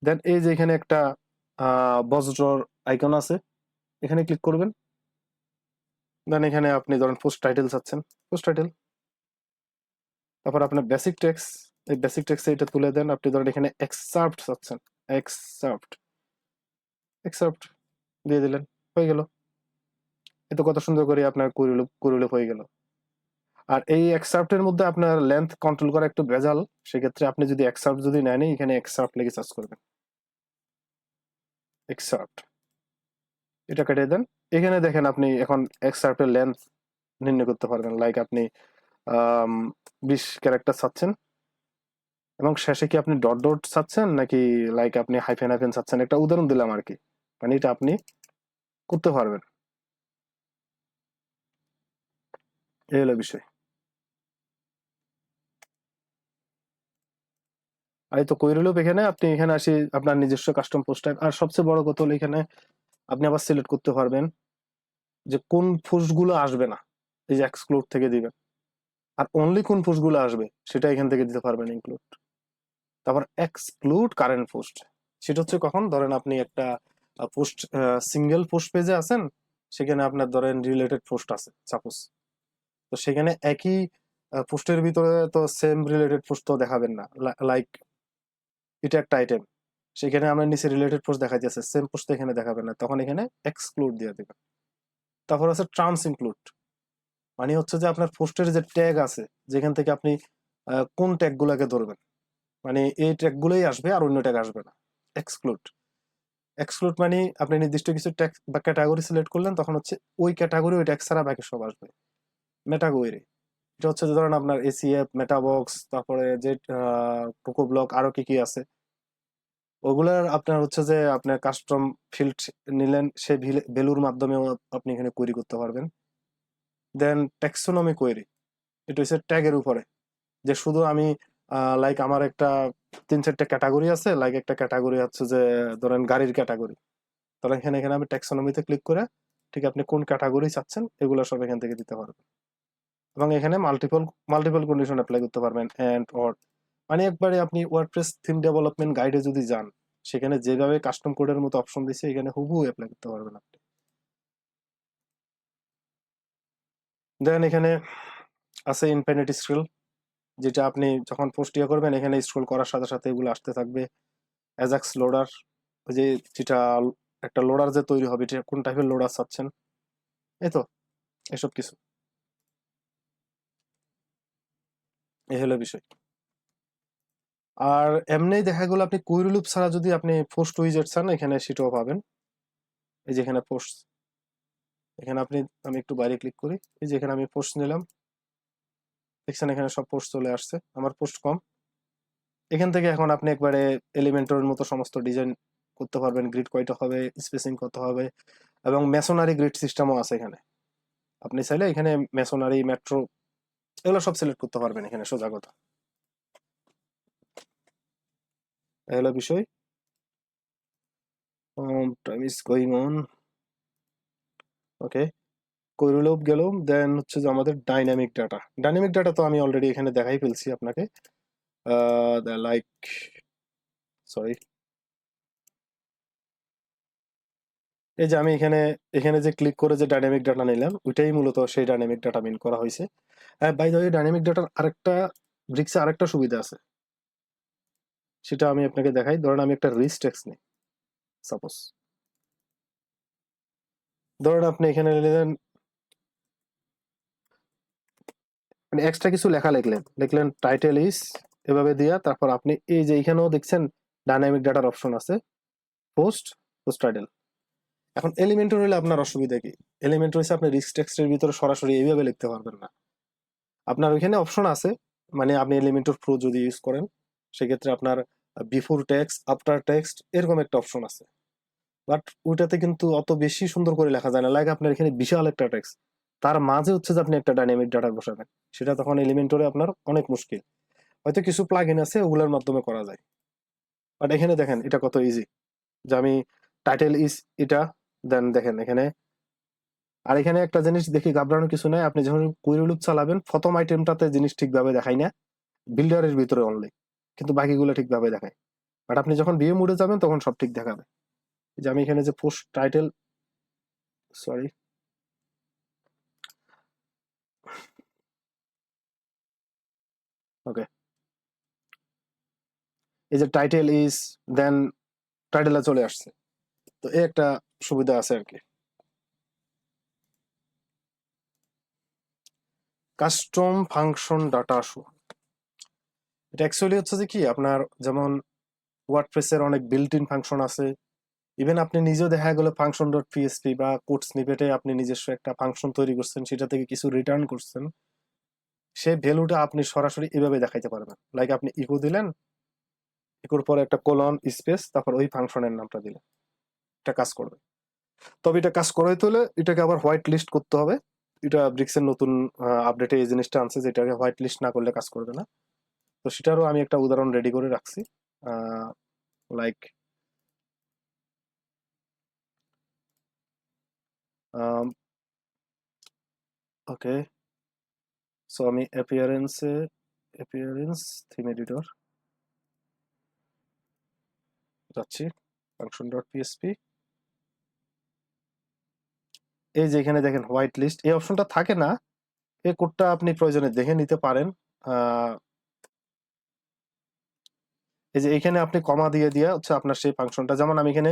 দেন এই যে এখানে একটা বজ্রর আইকন আছে, এখানে ক্লিক করবেন। দেন এখানে আপনি ধরেন পোস্ট টাইটেল চাচ্ছেন, পোস্ট টাইটেল। তারপর আপনার বেসিক টেক্সট, এই বেসিক টেক্সট এটা তুলে দেন। আপনি ধরেন এখানে এক্সার্প্ট চাচ্ছেন, এক্সার্প্ট, এক্সার্প্ট দিয়ে দিলেন, হয়ে গেল। এতো কত সুন্দর করে আপনার কুইরি লুপ হয়ে গেল। আর এই এক্সার্প্টের মধ্যে আপনার লেন্থ কন্ট্রোল করা একটু ভেজাল। সেক্ষেত্রে আপনি যদি এক্সার্প্ট যদি নেন, এখানে এক্সার্প্ট লেগে সার্চ করবেন, এক্সার্প্ট, এটা কেটে দেন। এখানে দেখেন আপনি এখন এক্সার্প্টের লেন্থ নির্ণয় করতে পারবেন। লাইক আপনি 20 ক্যারেক্টার চাচ্ছেন এবং শেষে কি আপনি ডট ডট চাচ্ছেন নাকি লাইক আপনি হাইফেন হাইফেন চাচ্ছেন, একটা উদাহরণ দিলাম আর কি। মানে এটা আপনি করতে পারবেন, এই হলো বিষয়। আর এই তো কোয়েরি লুপ, এখানে আপনি এখানে আসি আপনার নিজস্ব কাস্টম পোস্ট টাইপ। আর সবচেয়ে বড় কথা হলো এখানে আপনি আবার সিলেক্ট করতে পারবেন যে কোন পোস্ট গুলো আসবে না, এই যে এক্সক্লুড থেকে দিবেন, আর অনলি কোন পোস্ট গুলো আসবে সেটা এখান থেকে দিতে পারবেন ইনক্লুড। তারপর এক্সক্লুড কারেন্ট পোস্ট, সেটা হচ্ছে কখন ধরেন আপনি একটা পোস্ট সিঙ্গেল পোস্ট পেজে আছেন, সেখানে আপনার ধরেন রিলেটেড পোস্ট আছে সাপোজ, তো সেখানে একই পোস্টের ভিতরে তো সেম রিলেটেড পোস্ট তো দেখাবেন না। লাইক এটা একটা আইটেম, সেখানে আমরা নিচে রিলেটেড পোস্ট দেখা যাচ্ছে, সেম পোস্ট এখানে দেখাবেন না, তখন এখানে এক্সক্লুড দিয়ে দেবেন। তারপর আছে ট্রান্স ইনক্লুড, মানে হচ্ছে যে আপনার পোস্টের যে ট্যাগ আছে, যেখান থেকে আপনি কোন ট্যাগ গুলাকে ধরবেন, মানে এই ট্যাগ গুলোই আসবে আর অন্য ট্যাগ আসবে না। এক্সক্লুড, এক্সক্লুড মানে আপনি নির্দিষ্ট কিছু ট্যাগ বা ক্যাটাগরি সিলেক্ট করলেন, তখন হচ্ছে ওই ক্যাটাগরি ওই ট্যাগ ছাড়া বাকি সব আসবে। মেটাগরি, এটা হচ্ছে যে ধরেন আপনার এসিএফ, মেটাবক্স, তারপরে যে কোকো ব্লক, আরো কি কি আছে, ওগুলার আপনার হচ্ছে যে আপনার কাস্টম ফিল্ড নিলেন, সেই ভ্যালুর মাধ্যমেও আপনি এখানে কোয়েরি করতে পারবেন। দেন ট্যাক্সোনমি কোয়েরি, এটা হচ্ছে ট্যাগের উপরে, যে শুধু আমি লাইক আমার একটা 3-4টা ক্যাটাগরি আছে, লাইক একটা ক্যাটাগরি হচ্ছে যে ধরেন গাড়ির ক্যাটাগরি, তাহলে এখানে এখানে আমি ট্যাক্সোনমিতে ক্লিক করে ঠিক আপনি কোন ক্যাটাগরি চাচ্ছেন এগুলো সব এখান থেকে দিতে পারবেন। এবং এখানে মাল্টিপল মাল্টিপল কন্ডিশন অ্যাপ্লাই করতে পারবেন, এন্ড অর, মানে একবারে আপনি ওয়ার্ডপ্রেস থিম ডেভেলপমেন্ট গাইডে যদি যান, সেখানে যেভাবে কাস্টম কোডের মতো অপশন দিছে এখানে হুবহু অ্যাপ্লাই করতে পারবেন আপনি। দেন এখানে আছে ইনফিনিটি স্ক্রল, যেটা আপনি যখন পোস্ট ইয়ে করবেন এখানে স্ক্রল করার সাথে সাথে এগুলো আসতে থাকবে। অ্যাজাক্স লোডার, ওই যে যেটা একটা লোডার যে তৈরি হবে, এটা কোন টাইপের লোডার চাচ্ছেন, এই তো এসব কিছু, এই হলো বিষয়। আর এমনি দেখা গেলো আপনি কুইরি লুপ ছাড়া যদি আপনি পোস্ট উইজেট চান, এখানে সেটাও পাবেন। এই যে এখানে পোস্ট, এখানে আপনি, আমি একটু বাইরে ক্লিক করি, এই যে এখানে আমি পোস্ট নিলাম, দেখছেন এখানে সব পোস্ট চলে আসছে, আমার পোস্ট কম। এখান থেকে এখন আপনি একবারে এলিমেন্টের মতো সমস্ত ডিজাইন করতে পারবেন, গ্রিড কয়টা হবে, স্পেসিং কত হবে, এবং মেসোনারি গ্রিড সিস্টেমও আছে এখানে। আপনি চাইলে এখানে মেসোনারি, মেট্রো, এগুলো সব সিলেক্ট করতে পারবেন এখানে, সোজা কথা। এই হলো বিষয়। Time is going on. Okay, কৈরুলভ গেল। দেন হচ্ছে যে আমাদের ডাইনামিক ডাটা। ডাইনামিক ডাটা তো আমি অলরেডি এখানে দেখাই ফেলছি আপনাকে। লাইক, সরি, এই যে আমি এখানে এখানে যে ক্লিক করে যে ডাইনামিক ডাটা নিলাম, ওইটাই মূলত সেই ডাইনামিক ডাটা মিন করা হয়েছে। বাই দ্য ওয়ে, ডাইনামিক ডাটার আরেকটা ব্রিক্সে আরেকটা সুবিধা আছে, সেটা আমি আপনাকে দেখাই। ধরেন আমি একটা রিচ টেক্সট নিই সাপোজ, ধরেন আপনি এখানে নিলেন, মানে এক্সট্রা কিছু লেখা লিখলেন, লিখলেন টাইটেল ইজ, এভাবে দিয়া তারপর আপনি এই যে এখানেও দেখছেন ডাইনামিক ডাটার অপশন আছে, পোস্ট, পোস্ট টাইটেল। এখন এলিমেন্টর হলে আপনার অসুবিধা কি? এলিমেন্টর হচ্ছে আপনি রিচ টেক্সটের ভিতরে সরাসরি এইভাবে লিখতে পারবেন না, আপনার ওইখানে অপশন আছে। মানে আপনি এলিমেন্টর প্রো যদি ইউজ করেন, সেক্ষেত্রে আপনার বিফোর টেক্সট, আফটার টেক্সট, এরকম একটা অপশন আছে, বাট ওইটাতে কিন্তু অত বেশি সুন্দর করে লেখা যায় না। লাইক আপনার এখানে বিশাল একটা টেক্সট, তার মাঝে হচ্ছে যে আপনি একটা ডাইনামিক ডাটা বসাবেন, সেটা তখন এলিমেন্টরে আপনার অনেক মুশকিল। হয়তো কিছু প্লাগ ইন আছে, ওগুলোর মাধ্যমে করা যায়, বাট এখানে দেখেন এটা কত ইজি, যে আমি টাইটেল ইজ এটা, দেন দেখেন এখানে। আর এখানে একটা জিনিস দেখি, ঘাবড়ানোর কিছু নাই, আপনি যখন কুইরি লুপ চালাবেন প্রথম আইটেমটাতে জিনিস ঠিকভাবে দেখায় না, বিল্ডারের ভিতরে অনলি, কিন্তু বাকিগুলো ঠিকভাবে দেখায়। বাট আপনি যখন ভিউ মোডে যাবেন তখন সব ঠিক দেখাবে। যে আমি এখানে যে পোস্ট টাইটেল, সরি, ওকে, এই যে টাইটেল ইজ, দেন টাইটেলে চলে আসছে, তো এই একটা সুবিধা আছে আর কি। কাস্টম ফাংশন ডাটা শো, এটা অ্যাকচুয়ালি হচ্ছে যে কি, আপনার যেমন ওয়ার্ডপ্রেসের অনেক বিল্ট ইন ফাংশন আছে, ইভেন আপনি নিজেও দেখা গেল ফাংশন ডট পিএসপি বা কোড স্নিপেটে আপনি নিজস্ব একটা ফাংশন তৈরি করছেন, সেটা থেকে কিছু রিটার্ন করছেন, সেই ভ্যালুটা আপনি সরাসরি এভাবে দেখাইতে পারবেন। লাইক আপনি ইকো দিলেন, ইকোর পরে একটা কোলন স্পেস, তারপর ওই ফাংশনের নামটা দিলেন, এটা কাজ করবে। তবে এটা কাজ করাইতে হলে এটাকে আবার হোয়াইট লিস্ট করতে হবে। এটা ব্রিক্সের নতুন আপডেটে এই জিনিসটা আনছে, যেটাকে হোয়াইট লিস্ট না করলে কাজ করবে না। তো সেটারও আমি একটা উদাহরণ রেডি করে রাখছি। লাইক ওকে, সো আমি অ্যাপিয়ারেন্স থিম এডিটর যাচ্ছি, ফাংশন ডট পিএসপি। এই যে এখানে দেখেন হোয়াইট লিস্ট, এই অপশনটা থাকে না, এই কোডটা আপনি প্রয়োজনে দেখে নিতে পারেন। এই যে এখানে আপনি কমা দিয়ে দিয়ে হচ্ছে আপনার সেই ফাংশনটা, যেমন আমি এখানে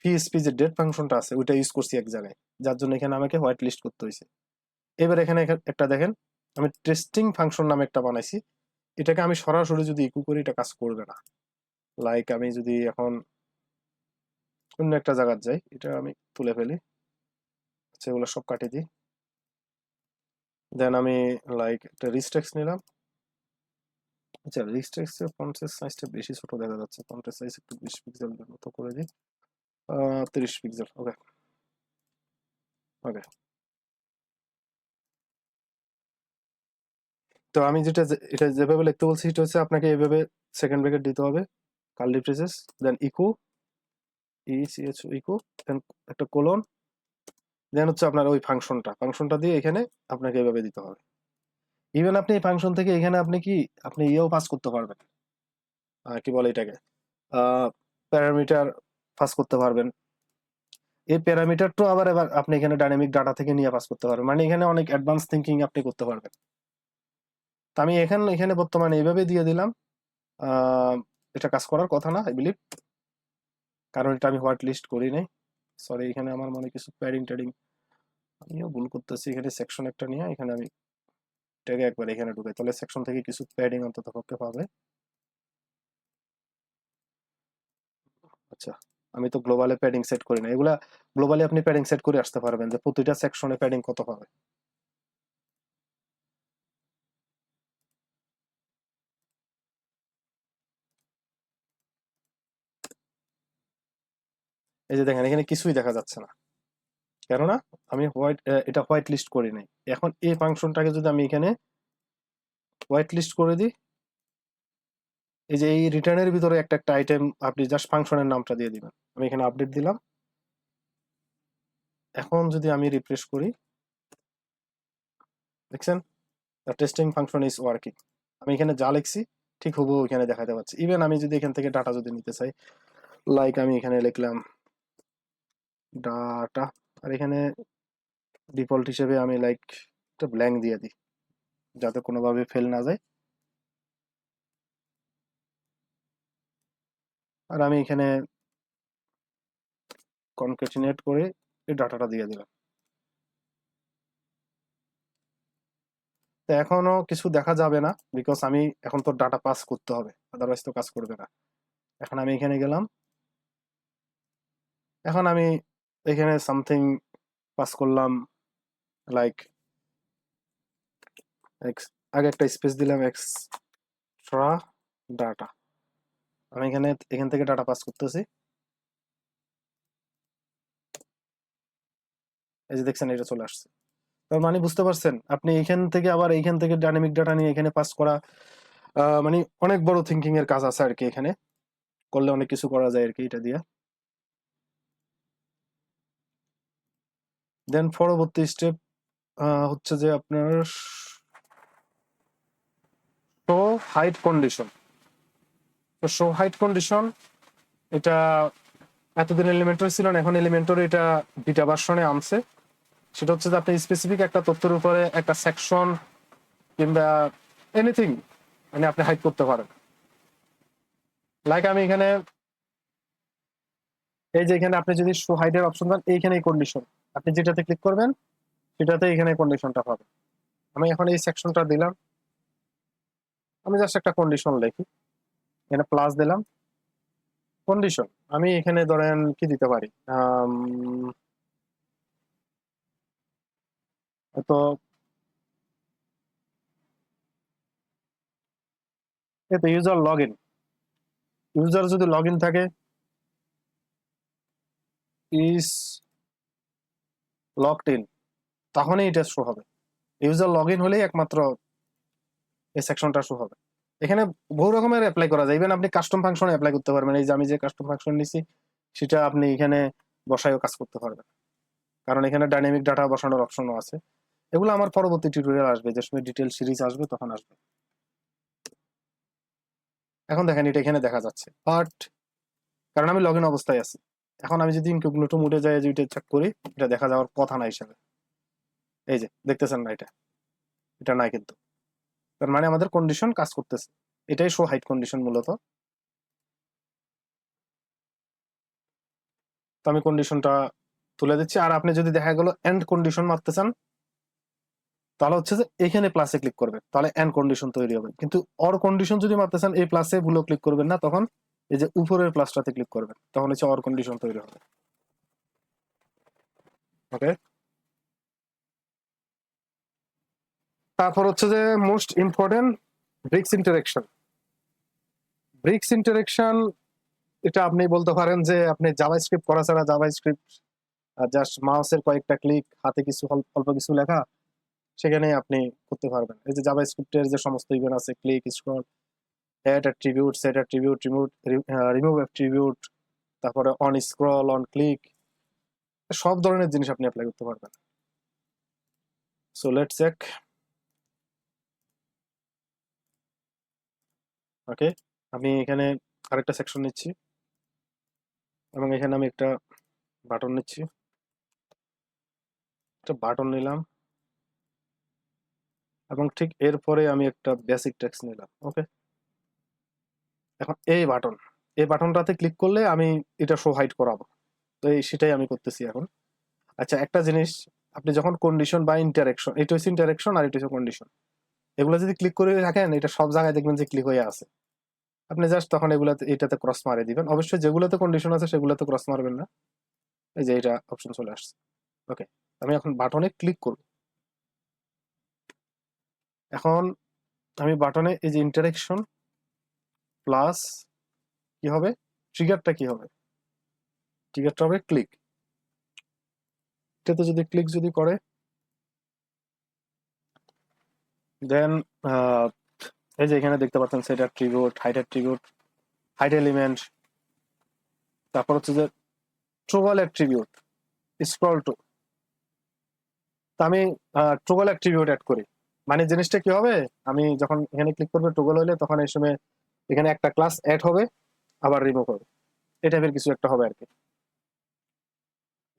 পিএসপি যে ডেট ফাংশনটা আছে ওইটা ইউজ করছি এক জায়গায়, যার জন্য এখানে আমাকে হোয়াইট লিস্ট করতে হয়েছে। এবার এখানে একটা দেখেন, আমি টেস্টিং ফাংশন নামে একটা বানাইছি, এটাকে আমি সরাসরি যদি ইকো করি এটা কাজ করবে না। লাইক আমি যদি এখন অন্য একটা জায়গায় যাই, এটা আমি তুলে ফেলি, আচ্ছা এগুলো সব কাটিয়ে দিই। দেন আমি লাইক একটা রিস্ট্রেক্স নিলাম। আচ্ছা রিস্ট্রেক্স এর ফন্টের সাইজটা বেশি ছোট দেখা যাচ্ছে, ফন্টের সাইজ একটু 20 পিক্সেল মতো করে দিই, 30 পিক্সেল। ওকে ওকে, তো আমি এটা যেভাবে লিখতে বলছি সেটা হচ্ছে আপনাকে এইভাবে সেকেন্ড ব্র্যাকেট দিতে হবে, কার্লি ব্রেসেস, দেন ইকো ইকো, দেন একটা কোলন, দেন হচ্ছে আপনার ওই ফাংশনটা দিয়ে এখানে আপনাকে এইভাবে দিতে হবে। ইভেন আপনি এই ফাংশন থেকে এখানে আপনি ইয়েও পাস করতে পারবেন, কি বলে এটাকে, প্যারামিটার পাস করতে পারবেন। এই প্যারামিটারটা এবার আপনি এখানে ডাইনামিক ডাটা থেকে নিয়ে পাস করতে পারবেন, মানে এখানে অনেক অ্যাডভান্স থিঙ্কিং আপনি করতে পারবেন। তো আমি এখানে বর্তমানে এইভাবে দিয়ে দিলাম। এটা কাজ করার কথা না আই বিলিভ, কারণ এটা আমি হোয়াইট লিস্ট করি নাই। সরি, এখানে আমার মনে কিছু প্যাডিং ট্যাডিং আমিও ভুল করতেছি। এখানে সেকশন একটা নিয়ে এখানে আমি ট্যাগে একবার এখানে ঢুকাই, তাহলে সেকশন থেকে কিছু প্যাডিং অন্তত পক্ষে পাবে। আচ্ছা, আমি তো গ্লোবালে প্যাডিং সেট করি না, এগুলা গ্লোবালি আপনি প্যাডিং সেট করে আসতে পারবেন যে প্রতিটা সেকশনে প্যাডিং কত পাবে। এই যে দেখেন এখানে কিছুই দেখা যাচ্ছে না, কেননা আমি এটা হোয়াইট লিস্ট করি নাই। এখন এই ফাংশনটাকে যদি আমি এখানে হোয়াইট লিস্ট করে দিই, এই যে এই রিটার্নের ভিতরে একটা একটা আইটেম আপনি জাস্ট ফাংশনের নামটা দিয়ে দিবেন। আমি এখানে আপডেট দিলাম। এখন যদি আমি রিফ্রেশ করি, দেখছেন the testing function is working. আমি এখানে যা লিখছি ঠিক হুবহু এখানে দেখাতে পাচ্ছি। ইভেন আমি যদি এখান থেকে ডাটা যদি নিতে চাই, লাইক আমি এখানে লিখলাম ডাটা, আর এখানে ডিফল্ট হিসেবে আমি লাইক একটা ব্ল্যাঙ্ক দিয়ে দিই যাতে কোনোভাবে ফেল না যায়। আর আমি এখানে কনক্যাটিনেট করে এই ডাটাটা দিয়ে দিলাম। তো এখনো কিছু দেখা যাবে না, বিকজ আমি এখন তো ডাটা পাস করতে হবে, আদারওয়াইজ তো কাজ করবে না। এখন আমি এখানে গেলাম, এখন আমি এখানে সামথিং পাস করলাম, লাইক আগে একটা স্পেস দিলাম এক্সট্রা ডাটা। আমি এখান থেকে ডাটা পাস করতেছি, এই যে দেখছেন এটা চলে আসছে। তার মানে বুঝতে পারছেন আপনি এইখান থেকে ডাইনামিক ডাটা নিয়ে এখানে পাস করা, মানে অনেক বড় থিঙ্কিং এর কাজ আছে আর কি, এখানে করলে অনেক কিছু করা যায় আর কি এটা দিয়ে। দেন পরবর্তী স্টেপ হচ্ছে যে আপনার শো হাইট কন্ডিশন। তো শো হাইট কন্ডিশন এটা এতদিন এলিমেন্টর ছিল না, এখন এলিমেন্টর এটা বিটা ভার্সনে আনছে। সেটা হচ্ছে যে আপনি স্পেসিফিক একটা তথ্যের উপরে একটা সেকশন কিংবা এনিথিং মানে আপনি হাইড করতে পারেন। লাইক আমি এখানে এই যে এখানে আপনি যদি শো হাইডের অপশন পান, এইখানে এই কন্ডিশন আপনি যেটাতে ক্লিক করবেন সেটাতে এখানে কন্ডিশনটা পাবে। আমি এখন এই সেকশনটা দিলাম, আমি জাস্ট একটা কন্ডিশন লিখি, এখানে প্লাস দিলাম কন্ডিশন, আমি এখানে ধরেন কি দিতে পারি, তো এতে ইউজার লগ ইন, ইউজার যদি লগ ইন থাকে ইজ লগড ইন, তখনই এটা শো হবে। ইউজার লগ ইন হলেই একমাত্র এই সেকশনটা শো হবে। এখানে বহু রকমের অ্যাপ্লাই করা যায়, ইভেন আপনি কাস্টম ফাংশন অ্যাপ্লাই করতে পারবেন। এই যে আমি যে কাস্টম ফাংশন নিছি সেটা আপনি এখানে বসায়ও কাজ করতে পারবেন, কারণ এখানে ডাইনামিক ডাটা বসানোর অপশনও আছে। এগুলো আমার পরবর্তী টিউটোরিয়াল আসবে, যে সময় ডিটেল সিরিজ আসবে তখন আসবে। এখন দেখেন এটা এখানে দেখা যাচ্ছে, বাট কারণ আমি লগ ইন অবস্থায় আছি। এখন আমি যদি ইনকগনিটো মোডে যাই যে এটা চেক করি, এটা দেখা যাওয়ার কথা না হিসাবে। এই যে দেখতেছেন না, এটা এটা নাই কিন্তু, তার মানে আমাদের কন্ডিশন কাজ করতেছে। এটাই শো হাইট কন্ডিশন মূলত। তো আমি কন্ডিশনটা তুলে দিচ্ছি। আর আপনি যদি দেখা গেল এন্ড কন্ডিশন মারতে চান, তাহলে হচ্ছে যে এখানে প্লাসে ক্লিক করবেন, তাহলে এন্ড কন্ডিশন তৈরি হবে। কিন্তু অর কন্ডিশন যদি মারতে চান, এই প্লাসে ভুলেও ক্লিক করবেন না, তখন এই যে উপরের প্লাসটাতে ক্লিক করবেন, তখন হচ্ছে অর কন্ডিশন তৈরি হবে। ওকে, তারপর হচ্ছে যে most important, Bricks interaction. Bricks interaction এটা আপনি বলতে পারেন যে আপনি জাভাস্ক্রিপ্ট করা ছাড়া, জাভাস্ক্রিপ্ট জাস্ট মাউসের কয়েকটা ক্লিক, হাতে কিছু অল্প কিছু লেখা, সেখানে আপনি করতে পারবেন। এই যে জাভাস্ক্রিপ্টের যে সমস্ত ইভেন্ট আছে, click, scroll, add attribute, set attribute, remove attribute, তারপরে অন স্ক্রল, অন ক্লিক, সব ধরনের জিনিস আপনি অ্যাপ্লাই করতে পারবেন। So let's check. ওকে, আমি এখানে আরেকটা সেকশন নিচ্ছি এবং এখানে আমি একটা বাটন নিচ্ছি, একটা বাটন নিলাম এবং ঠিক এরপরে আমি একটা বেসিক টেক্সট নিলাম। ওকে, এখন এই বাটনটাতে ক্লিক করলে আমি এটা শো হাইড করাবো। তো সেটাই আমি করতেছি এখন। আচ্ছা, একটা জিনিস, আপনি যখন কন্ডিশন বা ইন্টারেকশন, এটা হচ্ছে ইন্টারেকশন আর এটা হচ্ছে কন্ডিশন, এগুলো যদি ক্লিক করে রাখেন, এটা সব জায়গায় দেখবেন যে ক্লিক হয়ে আছে। আপনি জাস্ট তখন এগুলাতে, এটাতে ক্রস মারে দিবেন। অবশ্যই যেগুলোতে কন্ডিশন আছে সেগুলোতে ক্রস মারবেন না। এই যে এটা অপশন চলে আসছে। ওকে, আমি এখন বাটনে ক্লিক করব। এখন আমি বাটনে এই যে ইন্টারেকশন প্লাস কি হবে, ট্রিগারটা কি হবে, ট্রিগারটা হবে ক্লিক। এটাতে যদি ক্লিক যদি করে, দেন এই যে এখানে দেখতে পাচ্ছেন সেট অ্যাট্রিবিউট, হাইট এলিমেন্ট, তারপর হচ্ছে যে ট্রোগল অ্যাট্রিবিউট, স্ক্রল টু। তা আমি ট্রোগল অ্যাট্রিবিউট অ্যাড করি, মানে জিনিসটা কি হবে, আমি যখন এখানে ক্লিক করবো ট্রোগল হইলে, তখন এই সময় এখানে একটা ক্লাস অ্যাড হবে, আবার রিমুভ হবে, এই টাইপের কিছু একটা হবে আর কি।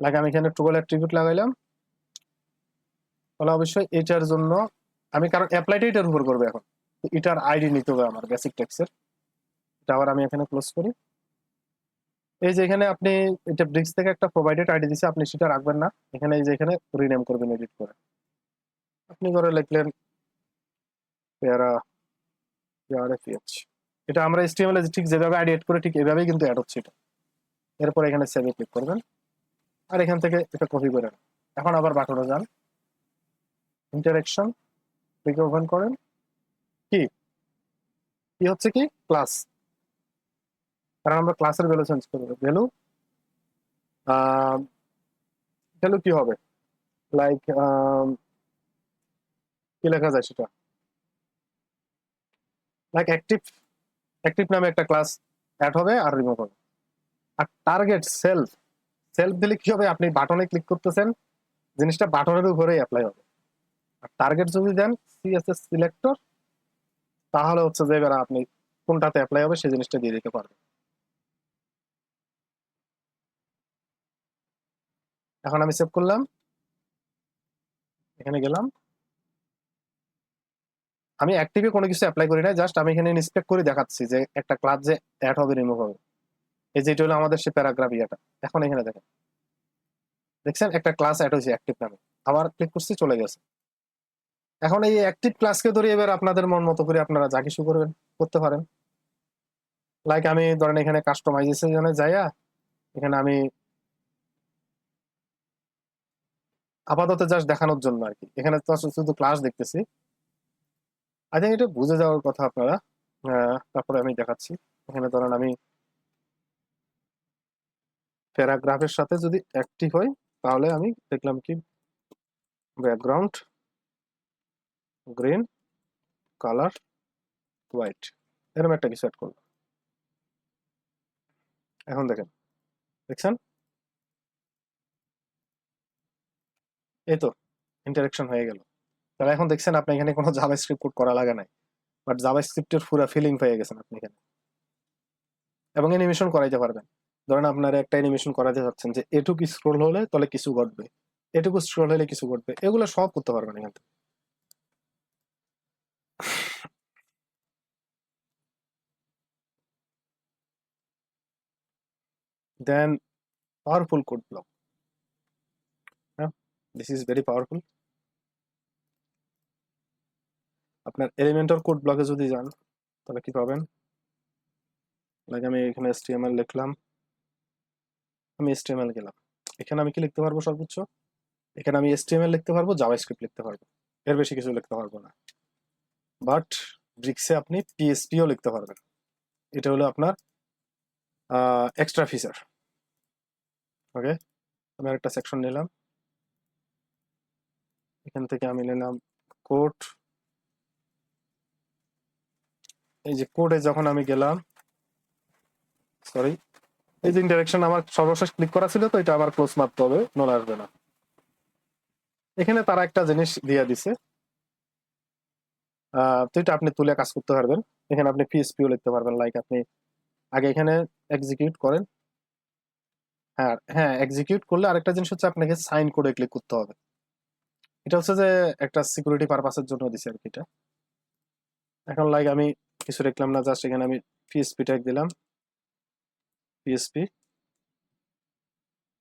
লাগে আমি এখানে ট্রোগল অ্যাট্রিবিউট লাগাইলাম, তাহলে অবশ্যই এটার জন্য আমি, কারণ অ্যাপ্লাইটা এটার উপর করবে এখন, তো এটার আইডি নিতে হবে আমার বেসিক টেক্সের। এটা আবার আমি এখানে ক্লোজ করি। এই যে এখানে আপনি এটা ব্রিক্স থেকে একটা প্রোভাইডেড আইডি দিছে, আপনি সেটা রাখবেন না, এখানে এই যে এখানে রিনেম করবেন এডিট করে। আপনি করে লিখলেন প্যারা PRFH, এটা আমরা HTML এ ঠিক যেভাবে আইডি এড করে ঠিক এভাবেই কিন্তু অ্যাড হচ্ছে এটা। এরপর এখানে সেভে ক্লিক করবেন আর এখান থেকে এটা কপি করে নেন। এখন আবার বাটনে যান, ইন্টারেকশন, ক্লিক ওপেন করেন, কি কি হচ্ছে কি ক্লাস, কারণ আমরা ক্লাসের ভ্যালু চেঞ্জ করবো। ভ্যালু ভ্যালু কি হবে, লাইক কি লেখা যায় সেটা, লাইক অ্যাক্টিভ, অ্যাক্টিভ নামে একটা ক্লাস অ্যাড হবে আর রিমুভ হবে। আর টার্গেট সেলফ, সেলফ দিলে কি হবে, আপনি বাটনে ক্লিক করতেছেন, জিনিসটা বাটনের উপরেই অ্যাপ্লাই হবে। আর টার্গেট যদি দেন CSS সিলেক্টর, তাহলে হচ্ছে যে এবার আপনি কোনটাতে অ্যাপ্লাই হবে সেই জিনিসটা দিয়ে দিতে পারবেন। এখন আমি সেভ করলাম, এখানে গেলাম, আমি অ্যাক্টিভে কোনো কিছু অ্যাপ্লাই করি না, জাস্ট আমি এখানে ইন্সপেক্ট করে দেখাচ্ছি যে একটা ক্লাস যে অ্যাড হবে, রিমুভ হবে। এই যে এটা হলো আমাদের সে প্যারাগ্রাফ ইয়েটা। এখন এখানে দেখেন, দেখছেন একটা ক্লাস অ্যাড হয়েছে অ্যাক্টিভ নামে, আবার ক্লিক করছি চলে গেছে। এখন এই অ্যাক্টিভ ক্লাসকে ধরে এবার আপনাদের মন মতো করে আপনারা যা কিছু করবেন করতে পারেন। লাইক আমি ধরেন এখানে কাস্টমাইজেশনে যাইয়া এখানে আমি আপাতত জাস্ট দেখানোর জন্য আর কি, এখানে তো আসলে শুধু ক্লাস দেখতেছি। আই থিঙ্ক এটা বুঝে যাওয়ার কথা আপনারা। তারপরে আমি দেখাচ্ছি। এখানে ধরেন আমি প্যারাগ্রাফের সাথে যদি অ্যাক্টিভ হয় তাহলে আমি দেখলাম কি ব্যাকগ্রাউন্ড গ্রিন, কালার হোয়াইট, এরকম একটা কিছু অ্যাড করলাম। এখন দেখেন, দেখছেন এই তো ইন্টারেকশন হয়ে গেল। তাহলে এখন দেখছেন আপনি এখানে কোনো জাভাস্ক্রিপ্ট কোড করা লাগে নাই, বাট জাভাস্ক্রিপ্টের পুরো ফিলিং পেয়ে গেছেন আপনি এখানে। এবং অ্যানিমেশন করাইতে পারবেন। ধরেন আপনারা একটা অ্যানিমেশন করাতে চাচ্ছেন যে এটুকু স্ক্রোল হলে তাহলে কিছু ঘটবে, এটুকু স্ক্রোল হলে কিছু ঘটবে, এগুলো সব করতে পারবেন এখান থেকে। দেন পাওয়ারফুল কোড ব্লক, হ্যাঁ, দিস ইজ ভেরি পাওয়ারফুল। আপনার এলিমেন্টর কোড ব্লকে যদি যান তাহলে কি পাবেন, লাইক আমি এখানে HTML লিখলাম, আমি HTML গেলাম, এখানে আমি কি লিখতে পারবো সর্বোচ্চ, এখানে আমি HTML লিখতে পারবো, জাভাস্ক্রিপ্ট লিখতে পারবো, এর বেশি কিছু লিখতে পারবো না। বাট ব্রিক্সে আপনি PHPও লিখতে পারবেন, এটা হলো আপনার এক্সট্রা ফিচার। ওকে, আমি একটা সেকশন নিলাম, এখান থেকে আমি নিলাম কোড। এই যে কোডে যখন আমি গেলাম, সরি, এই যে ইন্টারেকশন আমার সর্বশেষ ক্লিক করা ছিল তো এটা আবার ক্লোজ মারতে হবে, নলে আসবে না। এখানে তারা একটা জিনিস দিয়ে দিছে, তো এটা আপনি তুলে কাজ করতে পারবেন। এখানে আপনি PHPও লিখতে পারবেন, লাইক আপনি আগে এখানে এক্সিকিউট করেন। হ্যাঁ হ্যাঁ, এক্সিকিউট করলে আরেকটা জিনিস হচ্ছে আপনাকে সাইন কোডে ক্লিক করতে হবে। এটা হচ্ছে যে একটা সিকিউরিটি পারপাসের জন্য দিছে আর কি এটা। এখন লাইক আমি কিছু লিখলাম না, জাস্ট এখানে আমি PHP ট্যাগ দিলাম, PHP,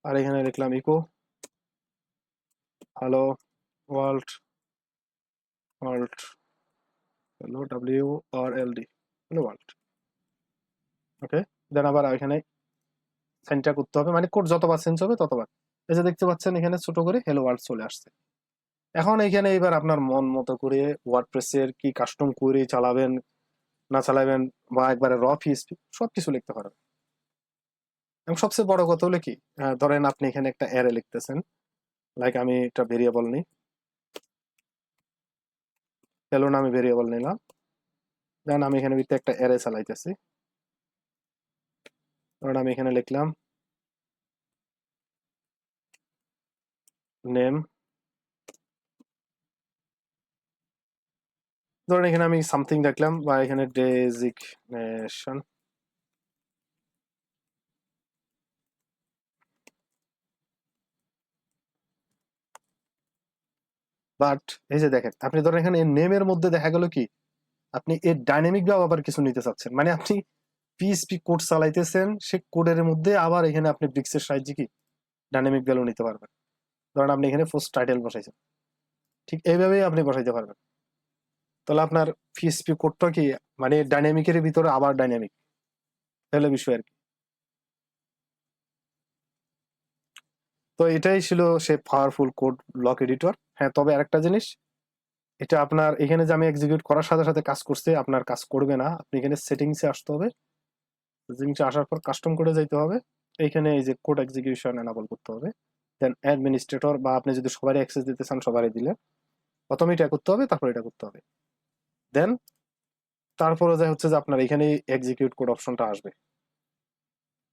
আর এখানে লিখলাম echo hello world, world hello WRLD, hello world. Okay, then আবার এখানে সাইনটা করতে হবে, মানে কোড যতবার চেঞ্জ হবে ততবার। এই যে দেখতে পাচ্ছেন এখানে ছোট করে হ্যালো ওয়ার্ল্ড চলে আসছে। এখন এখানে এবার আপনার মন মতো করে ওয়ার্ডপ্রেসের কি কাস্টম কোয়েরি চালাবেন না চালাবেন, বা একবারে PHP সবকিছু লিখতে পারবেন। এবং সবচেয়ে বড় কথা হলো কি, ধরেন আপনি এখানে একটা অ্যারে লিখতেছেন, লাইক আমি একটা ভেরিয়েবল নিই, হ্যালো নামে ভেরিয়েবল নিলাম, দেন আমি এখানে ভিতরে একটা অ্যারে চালাইতেছি। ধরেন আমি এখানে লিখলাম নেম, ধরেন এখানে আমি সামথিং দেখলাম, বা এখানে ডেজিগনেশন, বাট এই যে দেখেন আপনি ধরেন এখানে নেমের মধ্যে দেখা গেল কি আপনি এর ডাইনামিক ভাবে আবার কিছু নিতে চাচ্ছেন, মানে আপনি PHP কোড চালাইতেছেন, সে কোডের মধ্যে আবার এখানে আপনি ব্রিক্সের সাহায্যে কি ডাইনামিক ভ্যালু নিতে পারবেন। ধরেন আপনি এখানে পোস্ট টাইটেল বসাইছেন, ঠিক এইভাবেই আপনি বসাইতে পারবেন। তাহলে আপনার PHP কোডটা কি মানে ডাইনামিকের ভিতরে আবার ডাইনামিক, তাহলে বিষয় আর কি। তো এটাই ছিল সে পাওয়ারফুল কোড ব্লক এডিটর। হ্যাঁ, তবে আরেকটা জিনিস, এটা আপনার এখানে যে আমি এক্সিকিউট করার সাথে সাথে কাজ করছে, আপনার কাজ করবে না, আপনি এখানে সেটিংসে আসতে হবে, সেটিংসে আসার পর কাস্টম কোডে যাইতে হবে, এইখানে এই যে কোড এক্সিকিউশন এনাবল করতে হবে, দেন অ্যাডমিনিস্ট্রেটর, বা আপনি যদি সবারই অ্যাক্সেস দিতে চান সবারই দিলে প্রথমে এটা করতে হবে, তারপর এটা করতে হবে। দেন তারপরে যা হচ্ছে যে আপনার এখানে এক্সিকিউট কোড অপশনটা আসবে,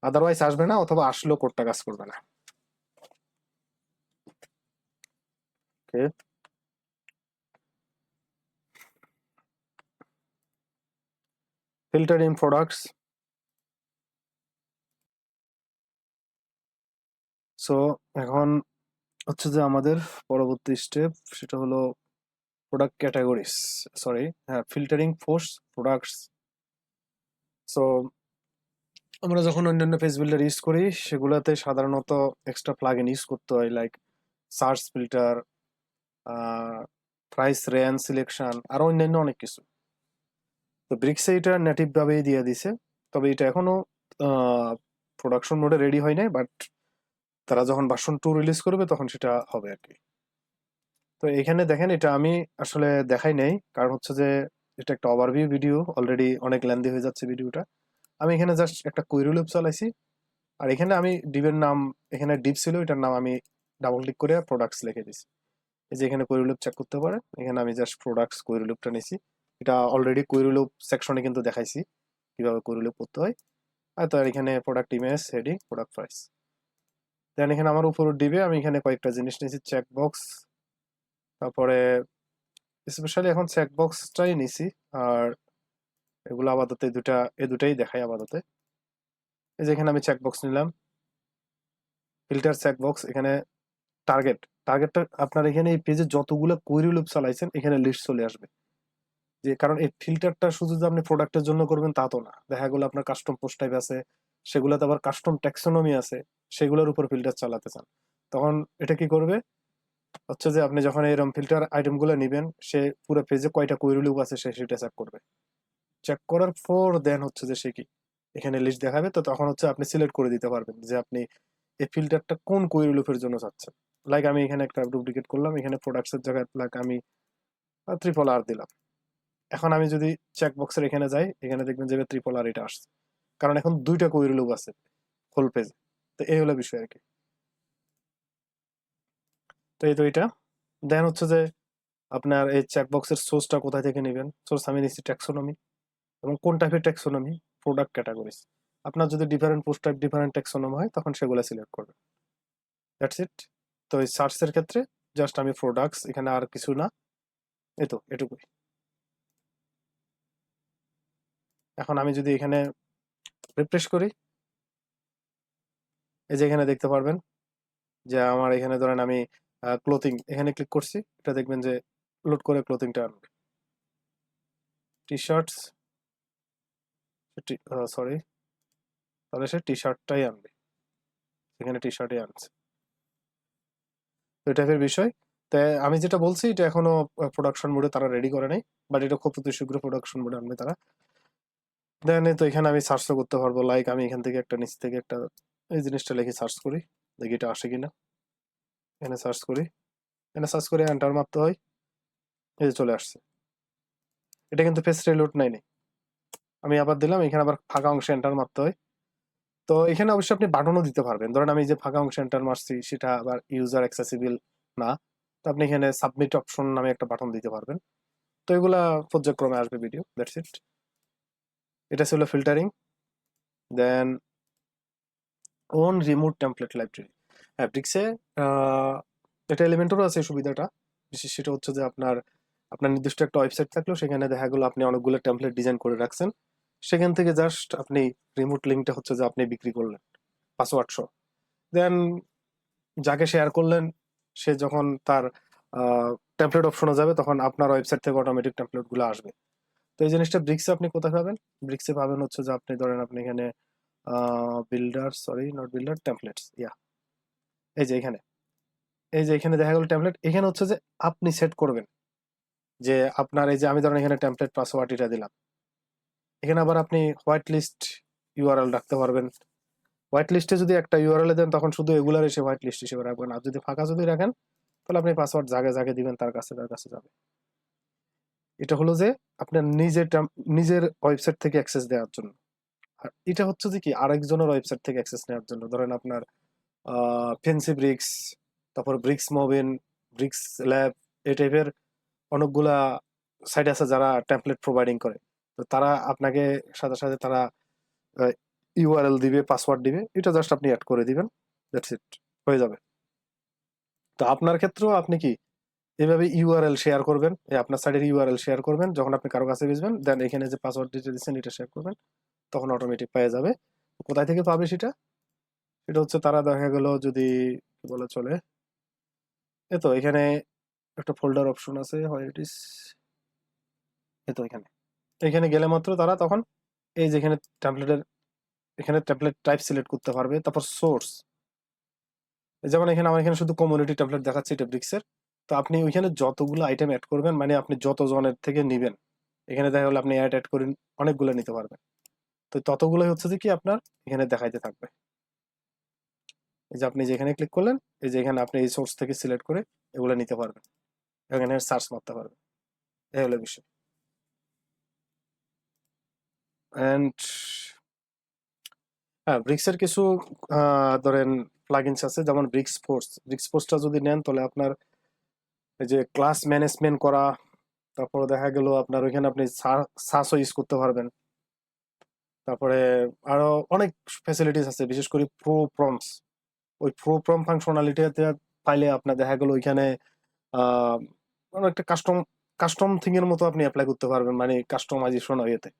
আদারওয়াইজ আসবে না, অথবা আসলেও কোডটা কাজ করবে না। ওকে, ফিল্টার ইন প্রোডাক্টস। সো এখন হচ্ছে যে আমাদের পরবর্তী স্টেপ, সেটা হলো প্রোডাক্ট ক্যাটাগরিজ, সরি, হ্যাঁ, ফিল্টারিং ফোর্স প্রোডাক্টস। সো আমরা যখন অন্যান্য পেজ বিল্ডার ইউজ করি সেগুলোতে সাধারণত এক্সট্রা প্লাগইন ইউজ করতে হয়, like search filter, price range selection, আর অন্যান্য অনেক কিছু। তো ব্রিক্সে এটা নেটিভ ভাবেই দিয়ে দিছে। তবে এটা এখনো প্রোডাকশন মোডে রেডি হয় নাই, বাট তারা যখন ভার্সন 2 রিলিজ করবে তখন সেটা হবে আর কি। তো এখানে দেখেন এটা আমি আসলে দেখাই নাই, কারণ হচ্ছে যে এটা একটা ওভারভিউ ভিডিও, অলরেডি অনেক লেন্দি হয়ে যাচ্ছে ভিডিওটা। আমি এখানে জাস্ট একটা কোয়েরি লুপ চালাইছি, আর এখানে আমি ডিপের নাম, এখানে ডিপ ছিল, এটার নাম আমি ডাবল ক্লিক করে প্রোডাক্টস লিখে দিছি। এই যে এখানে কোয়েরি লুপ চেক করতে পারেন, এখানে আমি জাস্ট প্রোডাক্টস কোয়েরি লুপটা নিছি। এটা অলরেডি কোয়েরি লুপ সেকশনে কিন্তু দেখাইছি কিভাবে কোয়েরি লুপ করতে হয়। আর তো এখানে product image, heading, product price. Then এখানে আমার উপর দিবে, আমি এখানে কয়েকটা জিনিস নিয়েছি, চেক বক্স, তারপরে স্পেশালি এখন চেক বক্সটাই নিছি। আর এগুলো আপাতত এই দুটাই দেখাই আপাতত। এই যে এখানে আমি চেক বক্স নিলাম, ফিল্টার চেক বক্স, এখানে টার্গেটটা আপনার এখানে এই পেজে যতগুলো কোয়েরি লুপ চালাইছেন এখানে লিস্ট চলে আসবে। যে কারণ এই ফিল্টারটা শুধু যে আপনি প্রোডাক্টের জন্য করবেন তা তো না, দেখা গেলো আপনার কাস্টম পোস্ট টাইপ আছে, সেগুলোতে আবার কাস্টম ট্যাক্সোনমি আছে, সেগুলোর উপর ফিল্টার চালাতে চান, তখন এটা কি করবে হচ্ছে যে আপনি যখন এরকম ফিল্টার আইটেম গুলো নিবেন, সে পুরো পেজে কয়টা কোয়েরি লুপ আছে সে সেটা চেক করবে। চেক করার পর দেন হচ্ছে যে সে কি এখানে লিস্ট দেখাবে, তো তখন হচ্ছে আপনি সিলেক্ট করে দিতে পারবেন যে আপনি এই ফিল্টারটা কোন কোয়েরি লুপের জন্য চাচ্ছেন। লাইক আমি এখানে একটা ডুপ্লিকেট করলাম, এখানে প্রোডাক্টসের জায়গায় লাইক আমি ট্রিপল আর দিলাম। এখন আমি যদি চেক বক্সের এখানে যাই, এখানে দেখবেন যে ট্রিপল আর এটা আসছে, কারণ এখন দুইটা কোয়েরি লুপ আছে ফুল পেজে। তো এই হলো বিষয় আর কি। তো এই তো এটা দেন হচ্ছে যে আপনার এই চেকবক্সের সোর্সটা কোথায় থেকে নেবেন। সোর্স আমি নিচ্ছি ট্যাক্সোনমি, এবং কোন টাইপের ট্যাক্সোনমি, প্রোডাক্ট ক্যাটাগরিজ। আপনার যদি different post type different taxonomy হয় তখন সেগুলো সিলেক্ট করবেন। That's it. তো এই সার্চের ক্ষেত্রে জাস্ট আমি প্রোডাক্টস, এখানে আর কিছু না, এই তো এটুকুই। এখন আমি যদি এখানে রিফ্রেশ করি, এই যে এখানে দেখতে পারবেন যে আমার এখানে ধরেন আমি ক্লোথিং এখানে ক্লিক করছি, এটা দেখবেন যে লোড করে ক্লোথিংটা আনবে, টি শার্টস, সরি, তাহলে সে টি শার্টটাই আনবে, এখানে টি শার্টই আনছে। তো এই টাইপের বিষয়। তাই আমি যেটা বলছি এটা এখনো প্রোডাকশন মোডে তারা রেডি করে নাই, বাট এটা খুব অতি শীঘ্র প্রোডাকশন মোডে আনবে তারা। দেন তো এখানে আমি সার্চও করতে পারবো, লাইক আমি এখান থেকে একটা নিচ থেকে একটা এই জিনিসটা লিখে সার্চ করি, দেখি এটা আসে কিনা। এখানে সার্চ করি, এখানে সার্চ করে এন্টার মারতে হয়, এই যে চলে আসছে। এটা কিন্তু ফেস রিলোড নাই। আমি আবার দিলাম, এখানে আবার ফাঁকা অংশে এন্টার মারতে হয়। তো এখানে অবশ্যই আপনি বাটনও দিতে পারবেন, ধরেন আমি যে ফাঁকা অংশে এন্টার মারছি সেটা আবার ইউজার অ্যাক্সেসিবল না, তো আপনি এখানে সাবমিট অপশন নামে একটা বাটন দিতে পারবেন। তো এগুলা পর্যায়ক্রমে আসবে ভিডিও, দ্যাটস ইট। এটা ছিল filtering. Then own remote template library. হ্যাঁ, ব্রিক্সে এটা এলিমেন্টেরও আছে এই সুবিধাটা। বিশেষ সেটা হচ্ছে যে আপনার আপনার নির্দিষ্ট একটা ওয়েবসাইট থাকলেও সেখানে দেখা গেলো আপনি অনেকগুলো টেমপ্লেট ডিজাইন করে রাখছেন, সেখান থেকে জাস্ট আপনি রিমোট লিঙ্কটা হচ্ছে যে আপনি বিক্রি করলেন পাসওয়ার্ড সহ। দেন যাকে শেয়ার করলেন সে যখন তার টেমপ্লেট অপশনে যাবে তখন আপনার ওয়েবসাইট থেকে অটোমেটিক টেমপ্লেট গুলো আসবে। তো এই জিনিসটা ব্রিক্সে আপনি কোথায় পাবেন? ব্রিক্সে পাবেন হচ্ছে যে আপনি ধরেন আপনি এখানে builder, sorry not builder, templates, yeah, এই যে এখানে, এই যে এখানে দেখা গেল টেমপ্লেট, এখানে হচ্ছে যে আপনি সেট করবেন যে আপনার এই যে আমি ধরেন এখানে টেমপ্লেট পাসওয়ার্ড এটা দিলাম, এখানে আবার আপনি হোয়াইট লিস্ট ইউআরএল রাখতে পারবেন। হোয়াইট লিস্টে যদি একটা ইউআরএল দেন তখন শুধু এগুলার এসে হোয়াইট লিস্ট হিসেবে রাখবেন, আর যদি ফাঁকা যদি রাখেন তাহলে আপনি পাসওয়ার্ড জাগে জাগে দিবেন, তার কাছে যাবে। এটা হলো যে আপনার নিজের ওয়েবসাইট থেকে অ্যাক্সেস দেওয়ার জন্য। আর এটা হচ্ছে যে কি আরেকজনের ওয়েবসাইট থেকে অ্যাক্সেস নেওয়ার জন্য, ধরেন আপনার ফেন্সি ব্রিক্স, তারপর ব্রিক্স মোবিন, ব্রিক্স ল্যাব, এই টাইপের অনেকগুলা সাইট আছে যারা টেমপ্লেট প্রোভাইডিং করে। তো তারা আপনাকে সাথে সাথে তারা ইউআরএল দিবে, পাসওয়ার্ড দিবে, এটা জাস্ট আপনি অ্যাড করে দিবেন, দ্যাটস ইট, হয়ে যাবে। তো আপনার ক্ষেত্রেও আপনি কি এভাবে ইউআরএল শেয়ার করবেন, আপনার সাইটের ইউআরএল শেয়ার করবেন, যখন আপনি কারো কাছে বেচবেন দেন এখানে যে পাসওয়ার্ড দিতে দিচ্ছেন এটা শেয়ার করবেন, তখন অটোমেটিক পেয়ে যাবে। কোথায় থেকে পাবে সেটা? এটা হচ্ছে তারা দেখা গেল যদি কি বলে চলে, এই তো এখানে একটা ফোল্ডার অপশন আছে, হয় ইট ইস, এই তো এখানে, এখানে গেলে মাত্র তারা তখন এই যে এখানে টেমপ্লেটের, এখানে টেমপ্লেট টাইপ সিলেক্ট করতে পারবে, তারপর সোর্স, যেমন এখানে আমার এখানে শুধু কমিউনিটি টেমপ্লেট দেখাচ্ছে এটা ব্রিক্সের। তো আপনি ওইখানে যতগুলো আইটেম অ্যাড করবেন, মানে আপনি যত জনের থেকে নিবেন, এখানে দেখা গেলো আপনি অ্যাড করে অনেকগুলো নিতে পারবেন। তো ততগুলোই হচ্ছে যে কি আপনার এখানে দেখাইতে থাকবে। এই যে আপনি যেখানে ক্লিক করলেন, এই যে এখানে আপনি এই সোর্স থেকে সিলেক্ট করে এগুলো নিতে পারবেন, এখানে সার্চ মারতে পারবেন। এই হলো বিষয়। অ্যান্ড হ্যাঁ, ব্রিক্সের কিছু ধরেন প্লাগইনস আছে, যেমন ব্রিক্স ফোর্স। ব্রিক্স ফোর্সটা যদি নেন তাহলে আপনার এই যে ক্লাস ম্যানেজমেন্ট করা, তারপরে দেখা গেল আপনার ওইখানে আপনি সাসও ইউজ করতে পারবেন। তারপরে আরো অনেক ফ্যাসিলিটিস আছে, বিশেষ করে প্রো প্রমস। ওই প্রো প্রম ফাংশনালিটিতে পাইলে আপনার দেখা গেল ওইখানে আহ একটা কাস্টম কাস্টম থিং এর মতো আপনি অ্যাপ্লাই করতে পারবেন, মানে কাস্টমাইজেশন ইয়েতে।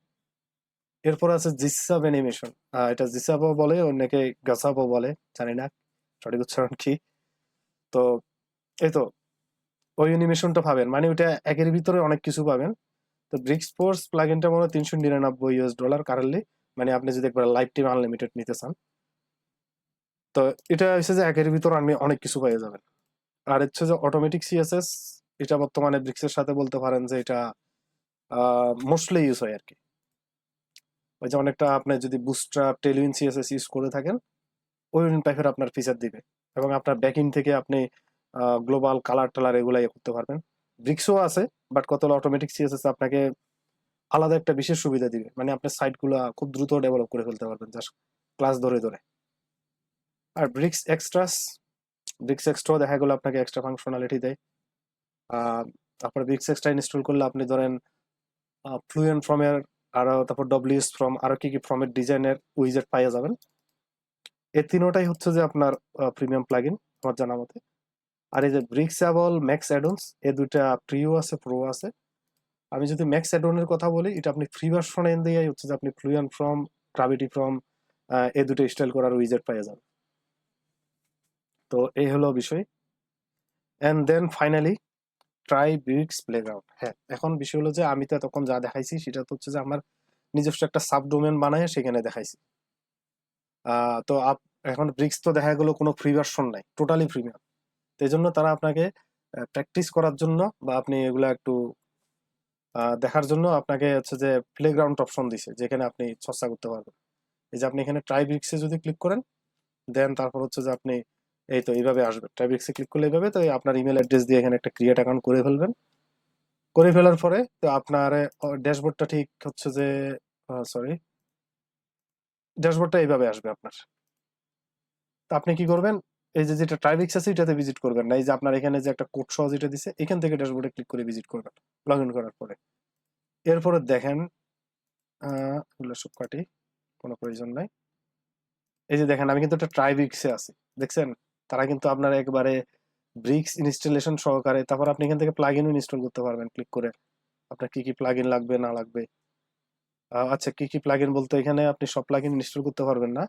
এরপর আছে জিসাব অ্যানিমেশন। এটা জিসাবও বলে, অনেকে গাসাবও বলে, জানি না সঠিক উচ্চারণ কি। তো এই তো ওই অ্যানিমেশনটা পাবেন, মানে ওইটা একের ভিতরে অনেক কিছু পাবেন। তো ব্রিক্স ফোর্স প্লাগইনটা মনে হয় $399 কারেন্টলি, মানে আপনি যদি একবার লাইফ টাইম আনলিমিটেড নিতে চান। তো এটা হচ্ছে যে একের ভিতর আপনি অনেক কিছু পেয়ে যাবেন। আর হচ্ছে যে অটোমেটিক সিএসএস, এটা বর্তমানে ব্রিক্সের সাথে বলতে পারেন যে এটা মোস্টলি ইউজ হয় আর কি। ওই যে অনেকটা আপনি যদি বুস্ট্র্যাপ টেলউইন সিএসএস ইউজ করে থাকেন, ওই টাইপের আপনার ফিচার দিবে, এবং আপনার ব্যাকিং থেকে আপনি গ্লোবাল কালার টালার এগুলাই করতে পারবেন। ব্রিক্সও আছে, বাট কত অটোমেটিক সিএসএস আপনাকে আলাদা একটা বিশেষ সুবিধা দিবে, মানে আপনার সাইটগুলো খুব দ্রুত ডেভেলপ করে ফেলতে পারবেন জাস্ট ক্লাস ধরে ধরে। আর ব্রিক্স এক্সট্রা দেখা গেলো আপনাকে এক্সট্রা ফাংশনালিটি দেয়। তারপরে ব্রিক্স এক্সট্রা ইনস্টল করলে আপনি ধরেন ফ্লুয়েন্ট ফর্মের, আর তারপর ডব্লিউএস ফর্ম, আরো কি কি ফর্মের ডিজাইনের উইজেট পাইয়া যাবেন। এই তিনোটাই হচ্ছে যে আপনার প্রিমিয়াম প্লাগইন আমার জানা মতে। আর এই যে ব্রিক্সাবল ম্যাক্স অ্যাডন্স, এই দুইটা প্রিও আছে, প্রো আছে। আমি যদি ম্যাক্স অ্যাডনের কথা বলি, এটা আপনি ফ্রি ভার্সন এন দিয়ে হচ্ছে যে আপনি ফ্লুয়েন্ট ফর্ম, গ্রাভিটি ফর্ম, এই দুটো স্টাইল করার উইজেট পাইয়া যাবেন। তো এই হলো বিষয়। And then finally try Bricks playground. হ্যাঁ, এখন বিষয় হলো যে আমি তো এতক্ষণ যা দেখাইছি সেটা তো হচ্ছে যে আমার নিজস্ব একটা সাবডোমেন বানায় সেখানে দেখাইছি। তো এখন ব্রিক্স তো দেখা গেলো কোনো ফ্রি ভার্সন নাই, টোটালি প্রিমিয়াম। তো এই জন্য তারা আপনাকে প্র্যাকটিস করার জন্য বা আপনি এগুলা একটু দেখার জন্য আপনাকে হচ্ছে যে প্লেগ্রাউন্ড অপশন দিছে, যেখানে আপনি চর্চা করতে পারবেন। এই যে আপনি এখানে ট্রাই ব্রিক্সে যদি ক্লিক করেন, দেন তারপর হচ্ছে যে আপনি এই তো এইভাবে আসবে, ট্রাই ব্রিক্সে ক্লিক করলে এইভাবে। তো আপনার ইমেল অ্যাড্রেস দিয়ে এখানে একটা ক্রিয়েট অ্যাকাউন্ট করে ফেলবেন। করে ফেলার পরে তো আপনার ড্যাশবোর্ডটা ঠিক হচ্ছে যে সরি, ড্যাশবোর্ডটা এইভাবে আসবে আপনার। তো আপনি কি করবেন, এই যে যেটা ট্রাইবিক্স আছে এটাতে ভিজিট করবেন না, এই যে আপনার এখানে যে একটা কোড সহ যেটা দিছে, এখান থেকে ড্যাশবোর্ডে ক্লিক করে ভিজিট করবেন লগ ইন করার পরে। এরপরে দেখেন এগুলো সব কাটি, কোনো প্রয়োজন নাই। এই যে দেখেন আমি কিন্তু একটা ট্রাইবিক্সে আছি, দেখছেন? তারা কিন্তু আপনার একবারে ব্রিক্স ইনস্টলেশন সহকারে, তারপর আপনি এখান থেকে প্লাগ ইনও ইনস্টল করতে পারবেন ক্লিক করে, আপনার কি কি প্লাগ ইন লাগবে না লাগবে। আচ্ছা, কি কি প্লাগ ইন বলতে এখানে আপনি সব প্লাগ ইন ইনস্টল করতে পারবেন না।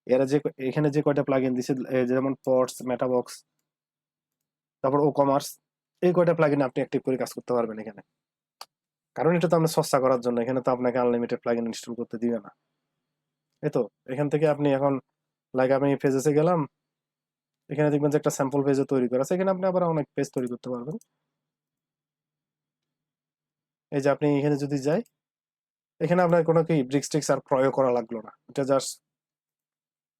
এরা যে এখানে যে কয়টা প্লাগ ইন দিছে, যেমন পডস, মেটাবক্স, তারপর ও কমার্স, এই কয়টা প্লাগ ইন আপনি অ্যাক্টিভ করে কাজ করতে পারবেন এখানে। কারণ এটা তো আমরা সস্তা করার জন্য, এখানে তো আপনাকে আনলিমিটেড প্লাগ ইন ইনস্টল করতে দিবে না। এই তো এখান থেকে আপনি এখন লাইক আমি পেজেসে গেলাম, এখানে দেখবেন যে একটা স্যাম্পল পেজও তৈরি করা আছে, এখানে আপনি আবার অনেক পেজ তৈরি করতে পারবেন। এই যে আপনি এখানে যদি যাই, এখানে আপনার কোনো কি ব্রিক্স টিক্স আর প্রয়োগ করা লাগলো না, এটা জাস্ট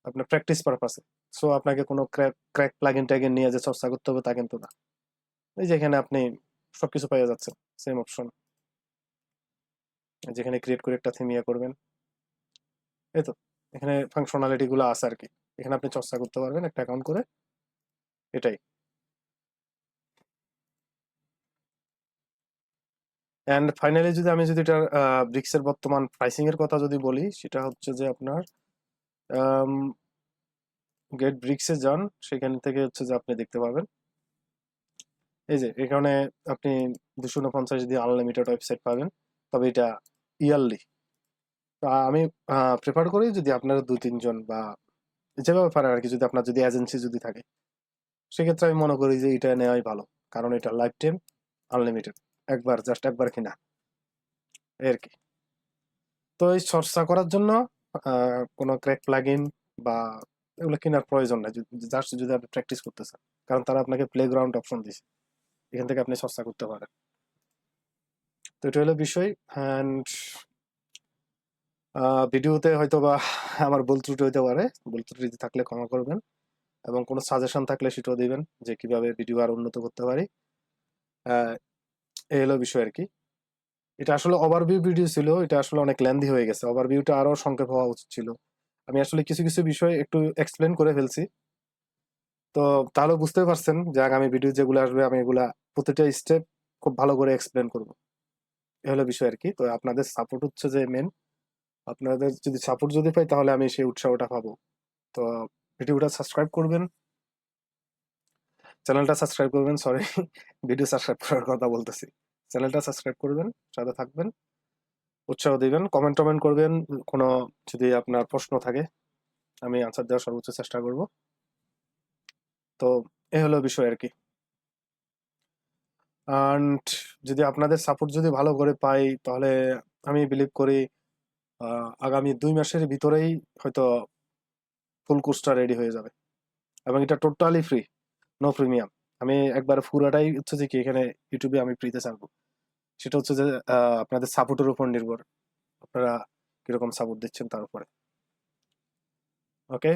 আপনার প্র্যাকটিস পারপাসে। সো আপনাকে কোনো ক্র্যাক প্লাগইন ট্যাগিন নিয়ে যে চর্চা করতে হবে তা কিন্তু না। এই যে এখানে আপনি সবকিছু পেয়ে যাচ্ছেন, সেম অপশন। যেখানে ক্রিয়েট করে একটা থিম ইয়ে করবেন, এই তো এখানে ফাংশনালিটি গুলো আছে আর কি। এখানে আপনি চর্চা করতে পারবেন একটা অ্যাকাউন্ট করে, এটাই। এন্ড ফাইনালি যদি আমি যদি এটার ব্রিক্সের বর্তমান প্রাইসিং এর কথা যদি বলি, সেটা হচ্ছে যে আপনার গেট ব্রিক্সে যান, সেখান থেকে হচ্ছে যে আপনি দেখতে পাবেন এই যে এখানে আপনি 249 দিয়ে আনলিমিটেড ওয়েবসাইট পাবেন, তবে এটা ইয়ারলি। আমি প্রেফার করি যদি আপনারা 2-3 জন বা যেভাবে পারেন আর কি, যদি আপনার যদি এজেন্সি যদি থাকে, সেক্ষেত্রে আমি মনে করি যে এটা নেওয়াই ভালো। কারণ এটা লাইফ টাইম আনলিমিটেড, একবার জাস্ট একবার কিনা এই আর কি। তো এই চর্চা করার জন্য কোনো ক্র্যাক প্লাগইন বা এগুলো কেনার প্রয়োজন নাই, জাস্ট যদি আপনি প্র্যাকটিস করতে চান। কারণ তারা আপনাকে প্লেগ্রাউন্ড অপশন দিছে, এখান থেকে আপনি চর্চা করতে পারেন। তো এটা হলো বিষয়। অ্যান্ড ভিডিওতে হয়তোবা আমার ভুল ত্রুটি হইতে পারে। ভুল ত্রুটি থাকলে ক্ষমা করবেন এবং কোনো সাজেশন থাকলে সেটাও দিবেন যে কিভাবে ভিডিও আরো উন্নত করতে পারি। আহ, এই হলো বিষয় আর কি। এটা আসলে ওভারভিউ ভিডিও ছিল, এটা আসলে অনেক লেন্দি হয়ে গেছে। ওভারভিউটা আরো সংক্ষেপ হওয়া উচিত ছিল। আমি আসলে কিছু কিছু বিষয় একটু এক্সপ্লেন করে ফেলছি। তো তাহলে বুঝতে পারছেন যে আগামী ভিডিও যেগুলো আসবে আমি এগুলা প্রতিটা স্টেপ খুব ভালো করে এক্সপ্লেন করব। এ হলো বিষয় আর কি। তো আপনাদের সাপোর্ট হচ্ছে যে মেন। আপনাদের যদি সাপোর্ট যদি পাই তাহলে আমি সেই উৎসাহটা পাবো। তো ভিডিওটা সাবস্ক্রাইব করবেন, চ্যানেলটা সাবস্ক্রাইব করবেন, সরি ভিডিও সাবস্ক্রাইব করার কথা বলতেছি। চ্যানেলটা সাবস্ক্রাইব করবেন, সাথে থাকবেন, উৎসাহ দিবেন, কমেন্ট টমেন্ট করবেন। কোনো যদি আপনার প্রশ্ন থাকে আমি আনসার দেওয়ার সর্বোচ্চ চেষ্টা করব। তো এ হলো বিষয় আর কি। অ্যান্ড যদি আপনাদের সাপোর্ট যদি ভালো করে পাই তাহলে আমি বিলিভ করি আগামী 2 মাসের ভিতরেই হয়তো ফুল কোর্সটা রেডি হয়ে যাবে এবং এটা টোটালি ফ্রি, নো প্রিমিয়াম। আমি একবার পুরাটাই হচ্ছে যে কি এখানে ইউটিউবে আমি ফ্রিতে ছাড়বো। সেটা হচ্ছে যে আপনাদের সাপোর্টের উপর নির্ভর, আপনারা কিরকম সাপোর্ট দিচ্ছেন তার উপরে। ওকে।